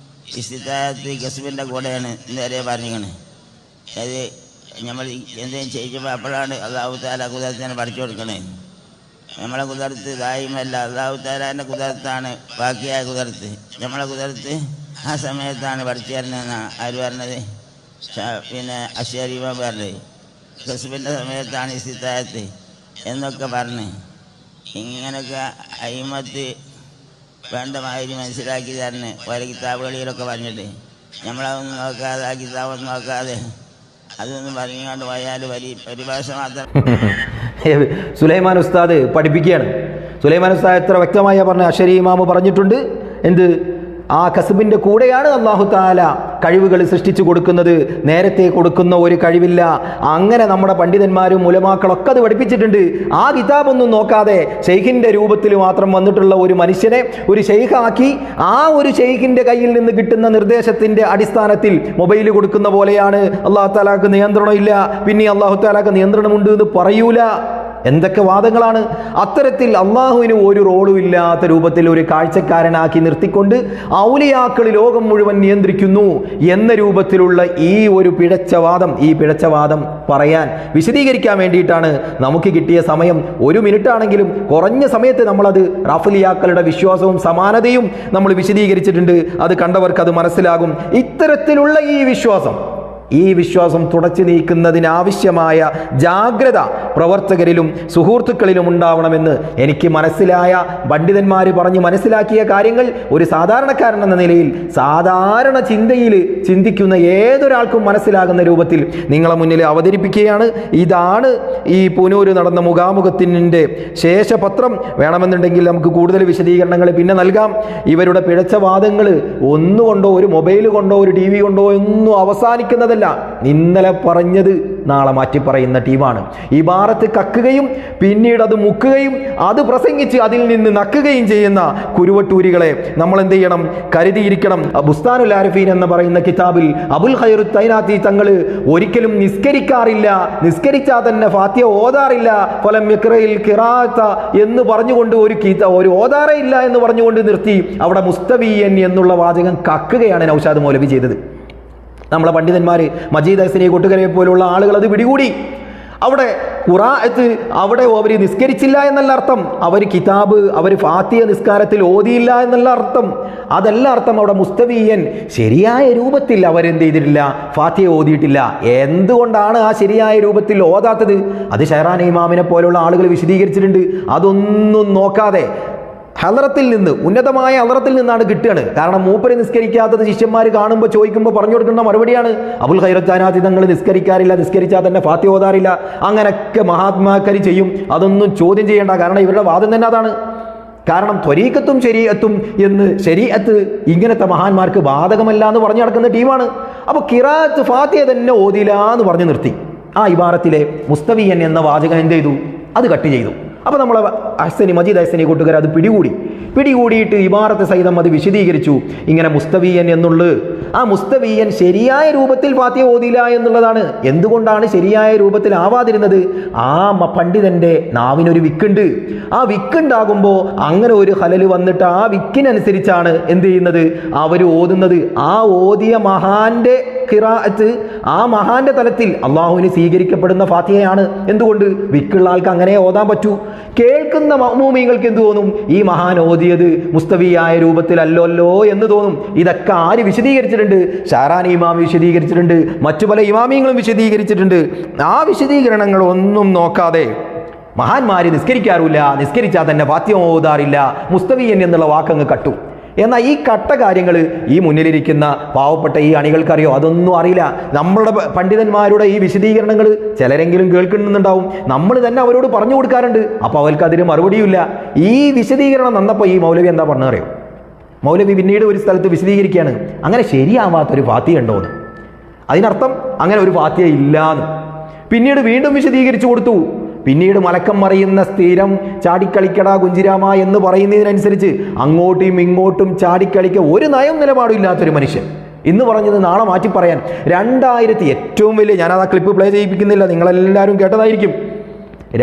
ഇസ്തിതാഅത്ത് കസ്ബിൻ്റെ കൂടെയാണ് നേരെ പറഞ്ഞിങ്ങനെ. അത് നമ്മൾ എന്തെങ്കിലും ചെയ്യുമ്പോൾ അപ്പോഴാണ് അല്ലാഹു തആല കുദരത്തിനെ പഠിച്ചു കൊടുക്കണേ. നമ്മളെ കുദരത്ത് ദായിമല്ല, അല്ലാഹു തആലാൻ്റെ കുദരത്താണ് ബാക്കിയായ കുദരത്ത്. നമ്മളെ കുദരത്ത് ആ സമയത്താണ് പഠിച്ചു തരുന്നതെന്നാണ് ആര് പറഞ്ഞത്? പിന്നെ അശ്അരി ഇമാം പറഞ്ഞത്. കസ്ബിൻ്റെ സമയത്താണ് ഇസ്തിതാഅത്ത് എന്നൊക്കെ പറഞ്ഞ് ഇങ്ങനെയൊക്കെ അയിമത്ത് വേണ്ട മാതിരി മനസ്സിലാക്കി തരണേ ഓരോ കിതാബുകളിലൊക്കെ പറഞ്ഞിട്ട് നമ്മളതൊന്നും നോക്കാതെ, ആ കിതാബൊന്നും നോക്കാതെ അതൊന്നും പറഞ്ഞുകൊണ്ട് പോയാൽ വലിയ പരിഭാഷ മാത്രം. സുലൈമാൻ ഉസ്താദ് പഠിപ്പിക്കുകയാണ്. സുലൈമാൻ ഉസ്താദ് എത്ര വ്യക്തമായി പറഞ്ഞ, അശ്അരി ഇമാം പറഞ്ഞിട്ടുണ്ട് എന്ത്, ആ കസബിൻ്റെ കൂടെയാണ് അല്ലാഹു തആല കഴിവുകൾ സൃഷ്ടിച്ചു കൊടുക്കുന്നത്, നേരത്തെ കൊടുക്കുന്ന ഒരു കഴിവില്ല. അങ്ങനെ നമ്മുടെ പണ്ഡിതന്മാരും ഉലമാക്കളൊക്കെ അത് പഠിപ്പിച്ചിട്ടുണ്ട്. ആ കിതാബൊന്നും നോക്കാതെ ഷെയ്ഖിൻ്റെ രൂപത്തിൽ മാത്രം വന്നിട്ടുള്ള ഒരു മനുഷ്യനെ ഒരു ഷെയ്ഖാക്കി ആ ഒരു ഷെയ്ഖിൻ്റെ കയ്യിൽ നിന്ന് കിട്ടുന്ന നിർദ്ദേശത്തിൻ്റെ അടിസ്ഥാനത്തിൽ മൊബൈൽ കൊടുക്കുന്ന പോലെയാണ്. അല്ലാഹു തആലാക്ക് നിയന്ത്രണമില്ല, പിന്നെ അല്ലാഹു തആലാക്ക് നിയന്ത്രണമുണ്ട് എന്ന് പറയൂല. എന്തൊക്കെ വാദങ്ങളാണ്! അത്തരത്തിൽ അള്ളാഹുവിന് ഒരു റോളും ഇല്ലാത്ത രൂപത്തിൽ ഒരു കാഴ്ചക്കാരനാക്കി നിർത്തിക്കൊണ്ട് ഔലിയാക്കൾ ലോകം മുഴുവൻ നിയന്ത്രിക്കുന്നു എന്ന രൂപത്തിലുള്ള ഈ ഒരു പിഴച്ചവാദം, ഈ പിഴച്ചവാദം പറയാൻ, വിശദീകരിക്കാൻ വേണ്ടിയിട്ടാണ് നമുക്ക് കിട്ടിയ സമയം. ഒരു മിനിറ്റ് ആണെങ്കിലും കുറഞ്ഞ സമയത്ത് നമ്മളത് റാഫിലിയാക്കളുടെ വിശ്വാസവും സമാനതയും നമ്മൾ വിശദീകരിച്ചിട്ടുണ്ട്. അത് കണ്ടവർക്ക് അത് മനസ്സിലാകും. ഇത്തരത്തിലുള്ള ഈ വിശ്വാസം തുടച്ചു നീക്കുന്നതിനാവശ്യമായ ജാഗ്രത പ്രവർത്തകരിലും സുഹൃത്തുക്കളിലും ഉണ്ടാവണമെന്ന് എനിക്ക് മനസ്സിലായ, പണ്ഡിതന്മാർ പറഞ്ഞ് മനസ്സിലാക്കിയ കാര്യങ്ങൾ ഒരു സാധാരണക്കാരൻ എന്ന നിലയിൽ സാധാരണ ചിന്തയിൽ ചിന്തിക്കുന്ന ഏതൊരാൾക്കും മനസ്സിലാകുന്ന രൂപത്തിൽ നിങ്ങളെ മുന്നിൽ അവതരിപ്പിക്കുകയാണ്. ഇതാണ് ഈ പുനൂര് നടന്ന മുഖാമുഖത്തിൻ്റെ ശേഷപത്രം. വേണമെന്നുണ്ടെങ്കിൽ നമുക്ക് കൂടുതൽ വിശദീകരണങ്ങൾ പിന്നെ നൽകാം. ഇവരുടെ പിഴച്ച വാദങ്ങൾ ഒന്നുകൊണ്ടോ, ഒരു മൊബൈൽ കൊണ്ടോ, ഒരു TV കൊണ്ടോ ഒന്നും അവസാനിക്കുന്നതല്ല. ഇന്നലെ പറഞ്ഞത് നാളെ മാറ്റി പറയുന്ന ടീമാണ്. ഇബാറത്ത് കക്കുകയും പിന്നീട് അത് മുക്കുകയും അത് പ്രസംഗിച്ച് അതിൽ നിന്ന് നക്കുകയും ചെയ്യുന്ന കുരുവട്ടൂരികളെ നമ്മൾ എന്ത് ചെയ്യണം? കരുതിയിരിക്കണം. ബുസ്താനുൽ ആരിഫീൻ എന്ന് പറയുന്ന കിതാബിൽ അബുൽ ഖൈർ തൈനാത്തി തങ്ങൾ ഒരിക്കലും നിസ്കരിക്കാറില്ല, നിസ്കരിച്ചാൽ തന്നെ ഫാത്തിഹ ഓതാറില്ല, ഫലം യഖ്റഇൽ ഖിറാഅത എന്ന് പറഞ്ഞുകൊണ്ട് ഒരു ഓതാറേ ഇല്ല എന്ന് പറഞ്ഞുകൊണ്ട് നിർത്തി. അവിടെ മുസ്തവിയൻ എന്നുള്ള വാചകം കക്കുകയാണ് നൗഷാദ് മൗലവി ചെയ്തത്. നമ്മളെ പണ്ഡിതന്മാർ മജീദ് ഹസനി കൊട്ടുകരയെ പോലുള്ള ആളുകൾ അത് പിടികൂടി. അവിടെ ഖുറാഅത്ത് അവിടെ അവർ നിസ്കരിച്ചില്ല എന്നല്ല അർത്ഥം, അവർ കിതാബ്, അവർ ഫാത്തിഹ നിസ്കാരത്തിൽ ഓതിയില്ല എന്നല്ല അർത്ഥം. അതല്ല അർത്ഥം. അവിടെ മുസ്തവിയൻ ശരിയായ രൂപത്തിൽ അവരെന്ത് ചെയ്തിട്ടില്ല, ഫാത്തിഹ ഓതിയിട്ടില്ല. എന്തുകൊണ്ടാണ് ആ ശരിയായ രൂപത്തിൽ ഓതാത്തത്? അത് ഷഹറാൻ ഇമാമിനെ പോലുള്ള ആളുകൾ വിശദീകരിച്ചിട്ടുണ്ട്. അതൊന്നും നോക്കാതെ ഹലറത്തിൽ നിന്ന്, ഉന്നതമായ ഹലറത്തിൽ നിന്നാണ് കിട്ടുകയാണ്. കാരണം മൂപ്പര് നിസ്കരിക്കാത്തത് ശിഷ്യന്മാർ കാണുമ്പോൾ ചോദിക്കുമ്പോൾ പറഞ്ഞു കൊടുക്കുന്ന മറുപടിയാണ് അബുൽ ഖൈറത്താനാത്തി തങ്ങൾ നിസ്കരിക്കാറില്ല, നിസ്കരിച്ചാൽ തന്നെ ഫാത്തിഹ ഓതാറില്ല, അങ്ങനെയൊക്കെ മഹാത്മാക്കരി ചെയ്യും. അതൊന്നും ചോദ്യം ചെയ്യേണ്ട. കാരണം ഇവരുടെ വാദം തന്നെ അതാണ്. കാരണം ത്വരീഖത്തും ശരീഅത്തും എന്ന് ശരീഅത്ത് ഇങ്ങനത്തെ മഹാന്മാർക്ക് ബാധകമല്ല എന്ന് പറഞ്ഞു നടക്കുന്ന ടീമാണ്. അപ്പോൾ ഖിറാഅത്ത് ഫാത്തിഹ തന്നെ ഓതില്ല എന്ന് പറഞ്ഞു നിർത്തി. ആ ഇബാറത്തിലെ മുസ്തവിയൻ എന്ന വാചകം എന്ത് ചെയ്തു? അത് കട്ട് ചെയ്തു. അപ്പോൾ നമ്മളെ അഹ്സനി മജീദ് അഹ്സനി കൂട്ടുകാർ അത് പിടികൂടിയിട്ട് ഇബാറത്ത് സഹിതം അത് വിശദീകരിച്ചു. ഇങ്ങനെ മുസ്തവിയൻ എന്നുള്ളത്, ആ മുസ്തവിയൻ ശരിയായ രൂപത്തിൽ ഫാത്തിഹ ഓതില്ല എന്നുള്ളതാണ്. എന്തുകൊണ്ടാണ് ശരിയായ രൂപത്തിൽ ആവാതിരുന്നത്? ആ പണ്ഡിതന്റെ നാവിനൊരു വിക്കുണ്ട്. ആ വിക്കുണ്ടാകുമ്പോൾ അങ്ങനെ ഒരു ഹലൽ വന്നിട്ട് ആ വിക്കിനനുസരിച്ചാണ് എന്ത് ചെയ്യുന്നത്, അവർ ഓതുന്നത്. ആ ഓതിയ മഹാന്റെ ഖിറാഅത്ത്, ആ മഹാന്റെ തലത്തിൽ അള്ളാഹുവിന് സ്വീകരിക്കപ്പെടുന്ന ഫാത്തിഹയാണ്. എന്തുകൊണ്ട്? വിക്കുള്ള ആൾക്ക് അങ്ങനെ ഓതാൻ പറ്റൂ. കേൾക്കുന്ന മഅ്മൂമീങ്ങൾക്ക് എന്ത് തോന്നും? ഈ മഹാൻ ഓതിയത് മുസ്തവിയായ രൂപത്തിലല്ലോ എന്ന് തോന്നും. ഇതൊക്കെ ആര് വിശദീകരിച്ചിട്ടുണ്ട്? ഷഹറാനി ഇമാം വിശദീകരിച്ചിട്ടുണ്ട്, മറ്റു പല ഇമാമിയങ്ങളും വിശദീകരിച്ചിട്ടുണ്ട്. ആ വിശദീകരണങ്ങൾ ഒന്നും നോക്കാതെ മഹാന്മാര് നിസ്കരിക്കാറില്ല, നിസ്കരിച്ചാൽ തന്നെ ഫാത്തിഹ ഓതാറില്ല, മുസ്തവിയൻ എന്നുള്ള വാക്കങ്ങ് കട്ടു. എന്നാൽ ഈ കട്ട കാര്യങ്ങൾ ഈ മുന്നിലിരിക്കുന്ന പാവപ്പെട്ട ഈ അണികൾക്കറിയോ? അതൊന്നും അറിയില്ല. നമ്മളുടെ പണ്ഡിതന്മാരുടെ ഈ വിശദീകരണങ്ങൾ ചിലരെങ്കിലും കേൾക്കുന്നുണ്ടാവും. നമ്മൾ തന്നെ അവരോട് പറഞ്ഞു കൊടുക്കാറുണ്ട്. അപ്പോൾ അവർക്ക് അതിന് മറുപടിയില്ല. ഈ വിശദീകരണം നന്നപ്പോൾ ഈ മൗലവി എന്താ പറഞ്ഞറിയോ? മൗലവി പിന്നീട് ഒരു സ്ഥലത്ത് വിശദീകരിക്കുകയാണ്, അങ്ങനെ ശരിയാവാത്തൊരു ഫാത്തിഹ ഉണ്ടോന്ന്. അതിനർത്ഥം അങ്ങനെ ഒരു ഫാത്തിഹ ഇല്ലാന്ന്. പിന്നീട് വീണ്ടും വിശദീകരിച്ചു കൊടുത്തു. പിന്നീട് മലക്കം മറിയുന്ന സ്ഥിരം ചാടിക്കളിക്കടാ കുഞ്ചിരാമ എന്ന് പറയുന്നതിനനുസരിച്ച് അങ്ങോട്ടും ഇങ്ങോട്ടും ചാടിക്കളിക്ക ഒരു നയം നിലപാടും ഇല്ലാത്തൊരു മനുഷ്യൻ. ഇന്ന് പറഞ്ഞത് നാളെ മാറ്റി പറയാൻ. 2000 ഏറ്റവും വലിയ, ഞാനത് ആ ക്ലിപ്പ് പ്ലേ ചെയ്യിപ്പിക്കുന്നില്ല, നിങ്ങളെല്ലാവരും കേട്ടതായിരിക്കും.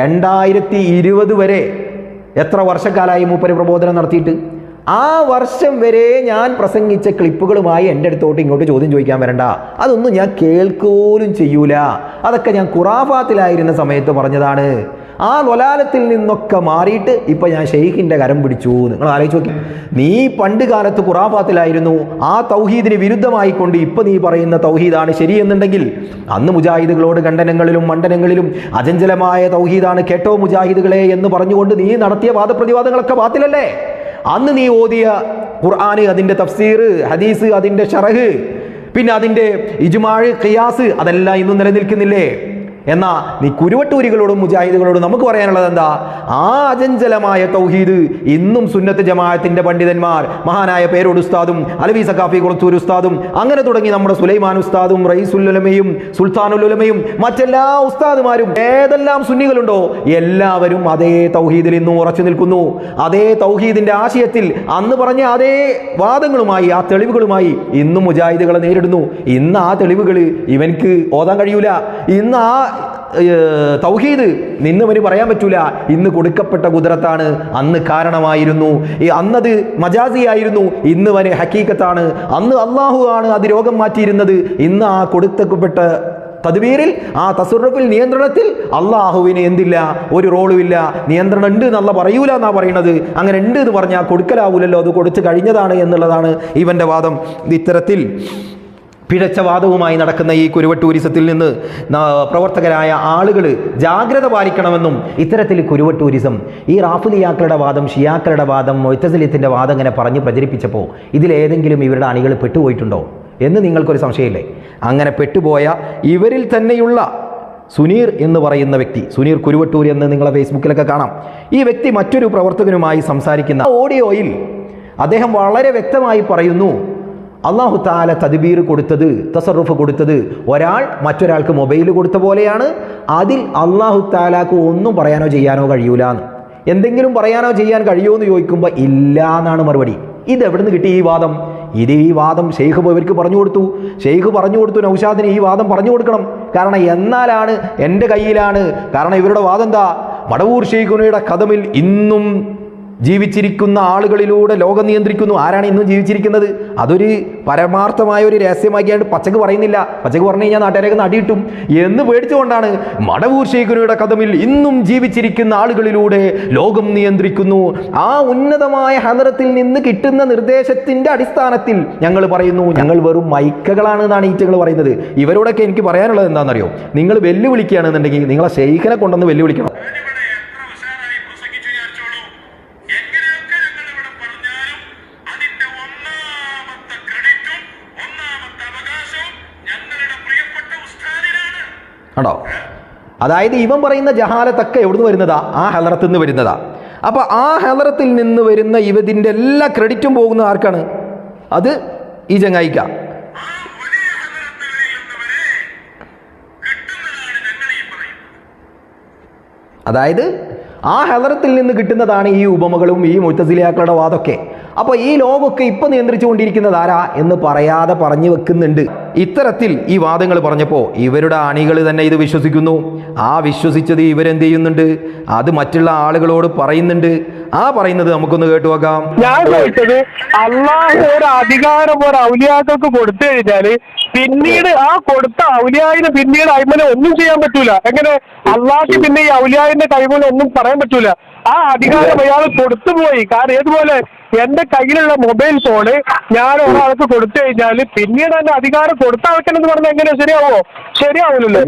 2020 വരെ എത്ര വർഷക്കാലമായി മൂപ്പര് പ്രബോധനം നടത്തിയിട്ട്? ആ വർഷം വരെ ഞാൻ പ്രസംഗിച്ച ക്ലിപ്പുകളുമായി എൻ്റെ അടുത്തോട്ട് ഇങ്ങോട്ട് ചോദ്യം ചോദിക്കാൻ വരണ്ട. അതൊന്നും ഞാൻ കേൾക്കോലും ചെയ്യൂല. അതൊക്കെ ഞാൻ ഖുറാഫാത്തിലായിരുന്ന സമയത്ത് പറഞ്ഞതാണ്. ആ ലൊലാലത്തിൽ നിന്നൊക്കെ മാറിയിട്ട് ഇപ്പം ഞാൻ ഷെയ്ഖിൻ്റെ കരം പിടിച്ചു. നിങ്ങൾ ആലോചിച്ച് നോക്കി, നീ പണ്ട് കാലത്ത് ഖുറാഫാത്തിലായിരുന്നു, ആ തൗഹീദിന് വിരുദ്ധമായിക്കൊണ്ട് ഇപ്പം നീ പറയുന്ന തൗഹീദാണ് ശരിയെന്നുണ്ടെങ്കിൽ, അന്ന് മുജാഹിദുകളോട് ഖണ്ഡനങ്ങളിലും മണ്ഡനങ്ങളിലും അചഞ്ചലമായ തൗഹീദാണ് കേട്ടോ മുജാഹിദുകളെ എന്ന് പറഞ്ഞുകൊണ്ട് നീ നടത്തിയ വാദപ്രതിവാദങ്ങളൊക്കെ ബാത്തിലല്ലേ? അന്ന് നീ ഓതിയ ഖുർആന്, അതിൻ്റെ തഫ്സീർ, ഹദീസ്, അതിൻ്റെ ഷറഹ്, പിന്നെ അതിൻ്റെ ഇജ്മാഅ്, ഖിയാസ്, അതെല്ലാം ഇന്നും നിലനിൽക്കുന്നില്ലേ? എന്നാ നീ കുരുവട്ടൂരികളോടും മുജാഹിദുകളോടും നമുക്ക് പറയാനുള്ളത് എന്താ? ആ അചഞ്ചലമായ തൗഹീദ് ഇന്നും സുന്നത്ത് ജമാഅത്തിന്റെ പണ്ഡിതന്മാർ, മഹാനായ പേരോട് ഉസ്താദും അലവി സഖാഫി കൊളത്തൂർ ഉസ്താദും അങ്ങനെ തുടങ്ങി നമ്മുടെ സുലൈമാൻ ഉസ്താദും റയീസുൽ ഉലമയും സുൽത്താനുൽ ഉലമയും മറ്റെല്ലാ ഉസ്താദുമാരും ഏതെല്ലാം സുന്നികളുണ്ടോ എല്ലാവരും അതേ തൗഹീദിൽ ഇന്നും ഉറച്ചു നിൽക്കുന്നു. അതേ തൗഹീദിന്റെ ആശയത്തിൽ അന്ന് പറഞ്ഞ അതേ വാദങ്ങളുമായി, ആ തെളിവുകളുമായി ഇന്നും മുജാഹിദുകളെ നേരിടുന്നു. ഇന്ന് ആ തെളിവുകൾ ഇവൻക്ക് ഓതാൻ കഴിയൂല. ഇന്ന് ആ തൗഹീദ് നിന്നവന് പറയാൻ പറ്റൂല. ഇന്ന് കൊടുക്കപ്പെട്ട കുദറത്താണ്, അന്ന് കാരണമായിരുന്നു. അന്നത് മജാസിയായിരുന്നു, ഇന്ന് വന് ഹക്കീക്കത്താണ്. അന്ന് അള്ളാഹു ആണ് അത് രോഗം മാറ്റിയിരുന്നത്. ഇന്ന് ആ കൊടുക്കപ്പെട്ട തദ്ബീറിൽ, ആ തസറുഫിൽ, നിയന്ത്രണത്തിൽ അള്ളാഹുവിന് എന്തില്ല? ഒരു റോളും ഇല്ല. നിയന്ത്രണം ഉണ്ട് എന്നല്ല പറയൂല എന്നാ പറയുന്നത്. അങ്ങനെ ഉണ്ട് എന്ന് പറഞ്ഞാൽ കൊടുക്കലാവൂലല്ലോ, അത് കൊടുത്തു കഴിഞ്ഞതാണ് എന്നുള്ളതാണ് ഇവന്റെ വാദം. ഇത്തരത്തിൽ പിഴച്ച വാദവുമായി നടക്കുന്ന ഈ കുരുവട്ടൂരിസത്തിൽ നിന്ന് പ്രവർത്തകരായ ആളുകൾ ജാഗ്രത പാലിക്കണമെന്നും, ഇത്തരത്തിൽ കുരുവട്ടൂരിസം, ഈ റാഫിലിയാക്കളുടെ വാദം, ഷിയാക്കളുടെ വാദം, മുഅ്തസിലത്തിന്റെ വാദം ഇങ്ങനെ പറഞ്ഞ് പ്രചരിപ്പിച്ചപ്പോൾ ഇതിലേതെങ്കിലും ഇവരുടെ അണികൾ പെട്ടുപോയിട്ടുണ്ടോ എന്ന് നിങ്ങൾക്കൊരു സംശയമില്ലേ? അങ്ങനെ പെട്ടുപോയ ഇവരിൽ തന്നെയുള്ള സുനീർ എന്ന് പറയുന്ന വ്യക്തി, സുനീർ കുരുവട്ടൂർ എന്ന് നിങ്ങളെ ഫേസ്ബുക്കിലൊക്കെ കാണാം. ഈ വ്യക്തി മറ്റൊരു പ്രവർത്തകനുമായി സംസാരിക്കുന്ന ഓഡിയോയിൽ അദ്ദേഹം വളരെ വ്യക്തമായി പറയുന്നു, അല്ലാഹു തആല തദ്ബീർ കൊടുത്തത്, തസറുഫ് കൊടുത്തത് ഒരാൾ മറ്റൊരാൾക്ക് മൊബൈൽ കൊടുത്ത പോലെയാണ്. അതിൽ അല്ലാഹു തആലാക്ക് ഒന്നും പറയാനോ ചെയ്യാനോ കഴിയൂല. എന്തെങ്കിലും പറയാനോ ചെയ്യാൻ കഴിയുമോ എന്ന് ചോദിക്കുമ്പോൾ ഇല്ല എന്നാണ് മറുപടി. ഇത് എവിടെ നിന്ന് കിട്ടി ഈ വാദം? ഈ വാദം ഷെയ്ഖ് ഇവർക്ക് പറഞ്ഞു കൊടുത്തു. ഷെയ്ഖ് പറഞ്ഞു കൊടുത്തു നൗഷാദിന് ഈ വാദം പറഞ്ഞു കൊടുക്കണം. കാരണം എന്നാലാണ്, എൻ്റെ കയ്യിലാണ്. കാരണം ഇവരുടെ വാദം എന്താ? മടവൂർ ഷെയ്ഖുനയുടെ കദമിൽ ഇന്നും ജീവിച്ചിരിക്കുന്ന ആളുകളിലൂടെ ലോകം നിയന്ത്രിക്കുന്നു. ആരാണ് ഇന്നും ജീവിച്ചിരിക്കുന്നത്? അതൊരു പരമാർത്ഥമായ ഒരു രഹസ്യമാക്കിയാണ്ട് പച്ചക്ക് പറയുന്നില്ല. പച്ചക്ക് പറഞ്ഞു കഴിഞ്ഞാൽ നാട്ടുകാരൊക്കെ നടിയിട്ടും എന്ന് പേടിച്ചുകൊണ്ടാണ് മടവൂർ ശൈഖുനയുടെ കദമിൽ ഇന്നും ജീവിച്ചിരിക്കുന്ന ആളുകളിലൂടെ ലോകം നിയന്ത്രിക്കുന്നു. ആ ഉന്നതമായ ഹദറത്തിൽ നിന്ന് കിട്ടുന്ന നിർദ്ദേശത്തിന്റെ അടിസ്ഥാനത്തിൽ ഞങ്ങൾ പറയുന്നു, ഞങ്ങൾ വെറും മൈക്കകളാണ് എന്നാണ് ഈറ്റകൾ പറയുന്നത്. ഇവരോടൊക്കെ എനിക്ക് പറയാനുള്ളത് എന്താണെന്നറിയോ? നിങ്ങൾ വെല്ലുവിളിക്കുകയാണെന്നുണ്ടെങ്കിൽ നിങ്ങളെ ശൈഖിനെ കൊണ്ടുവന്ന് വെല്ലുവിളിക്കണം. ആണോ? അതായത് ഇവൻ പറയുന്ന ജഹാലത്തൊക്കെ എവിടുന്ന് വരുന്നതാ? ആ ഹലറത്തിൽ നിന്ന് വരുന്നതാ. അപ്പൊ ആ ഹലറത്തിൽ നിന്ന് വരുന്ന ഇവതിൻ്റെ എല്ലാ ക്രെഡിറ്റും പോകുന്ന ആർക്കാണ്? അത് ഈ ചങ്ങായിക്ക. അതായത് ആ ഹലറത്തിൽ നിന്ന് കിട്ടുന്നതാണ് ഈ ഉപമകളും ഈ മുഅ്തസിലിയാക്കളുടെ വാദമൊക്കെ. അപ്പൊ ഈ ലോകമൊക്കെ ഇപ്പൊ നിയന്ത്രിച്ചുകൊണ്ടിരിക്കുന്നത് ആരാ എന്ന് പറയാതെ പറഞ്ഞു വെക്കുന്നുണ്ട്. ഇത്തരത്തിൽ ഈ വാദങ്ങൾ പറഞ്ഞപ്പോൾ ഇവരുടെ അണികൾ തന്നെ ഇത് വിശ്വസിക്കുന്നു. ആ വിശ്വസിച്ചത് ഇവരെന്ത് ചെയ്യുന്നുണ്ട്? അത് മറ്റുള്ള ആളുകളോട് പറയുന്നുണ്ട്. ആ പറയുന്നത് നമുക്കൊന്ന് കേട്ടു നോക്കാം. ഞാൻ ചോദിച്ചത്, അള്ളാഹു ഒരു അധികാരം ഒരു ഔലിയാക്കൾക്ക് കൊടുത്തു കഴിഞ്ഞാല് പിന്നീട് ആ കൊടുത്ത ഔലിയായിന് പിന്നീട് അയ്മനെ ഒന്നും ചെയ്യാൻ പറ്റൂല. എങ്ങനെ? അള്ളാഹ്ക്ക് പിന്നെ ഈ ഔലിയായിന്റെ കൈമൂലം ഒന്നും പറയാൻ പറ്റൂല. ആ അധികാരം അയാൾ കൊടുത്തുപോയി. കാരണം ഏതുപോലെ എന്റെ കയ്യിലുള്ള മൊബൈൽ ഫോണ് ഞാൻ ഒരാൾക്ക് കൊടുത്തു കഴിഞ്ഞാൽ പിന്നീട് എന്റെ അധികാരം കൊടുത്ത ആൾക്കെന്ന് പറഞ്ഞാൽ എങ്ങനെ ശരിയാവോ? ശരിയാവില്ലല്ലോ.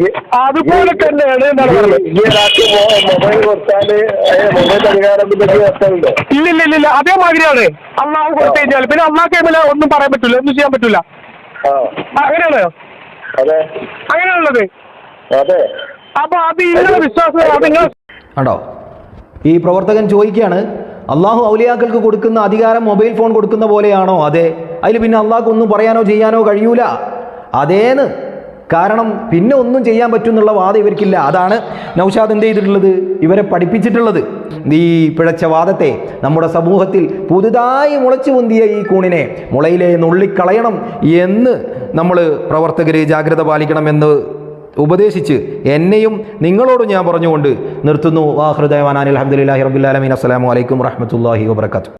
അതുപോലെ തന്നെയാണ് ഇല്ലില്ല അതേമാതിരിയാണ്. അള്ളാഹു കൊടുത്തു കഴിഞ്ഞാൽ പിന്നെ അള്ളാഹ് കൈമല ഒന്നും പറയാൻ പറ്റൂല, ഒന്നും ചെയ്യാൻ പറ്റൂല. അങ്ങനെയാണോ? അങ്ങനെയുള്ളത്. അപ്പൊ അത് നിങ്ങളുടെ വിശ്വാസം നിങ്ങൾ ആണോ? ഈ പ്രവർത്തകൻ ചോദിക്കുകയാണ്, അള്ളാഹു ഔലിയാക്കൾക്ക് കൊടുക്കുന്ന അധികാരം മൊബൈൽ ഫോൺ കൊടുക്കുന്ന പോലെയാണോ? അതെ. അതിൽ പിന്നെ അള്ളാഹ്ക്ക് ഒന്നും പറയാനോ ചെയ്യാനോ കഴിയൂല. അതേന്ന്. കാരണം പിന്നെ ഒന്നും ചെയ്യാൻ പറ്റുന്നുള്ള വാദം ഇവർക്കില്ല. അതാണ് നൗഷാദ് എന്ത് ചെയ്തിട്ടുള്ളത്? ഇവരെ പഠിപ്പിച്ചിട്ടുള്ളത്. ഈ പിഴച്ച വാദത്തെ നമ്മുടെ സമൂഹത്തിൽ പുതുതായി മുളച്ചു പൊന്തിയ ഈ കൂണിനെ മുളയിലെ നുള്ളിക്കളയണം എന്ന് നമ്മൾ പ്രവർത്തകർ ജാഗ്രത പാലിക്കണമെന്ന് ഉപദേശിച്ച് എന്നെയും നിങ്ങളോടും ഞാൻ പറഞ്ഞുകൊണ്ട് നിർത്തുന്നു. വാഖിറു ദഅ്വാനാ അൽഹംദുലില്ലാഹി റബ്ബിൽ ആലമീൻ. അസ്സലാമു അലൈക്കും വറഹ്മത്തുള്ളാഹി വബറകാതുഹു.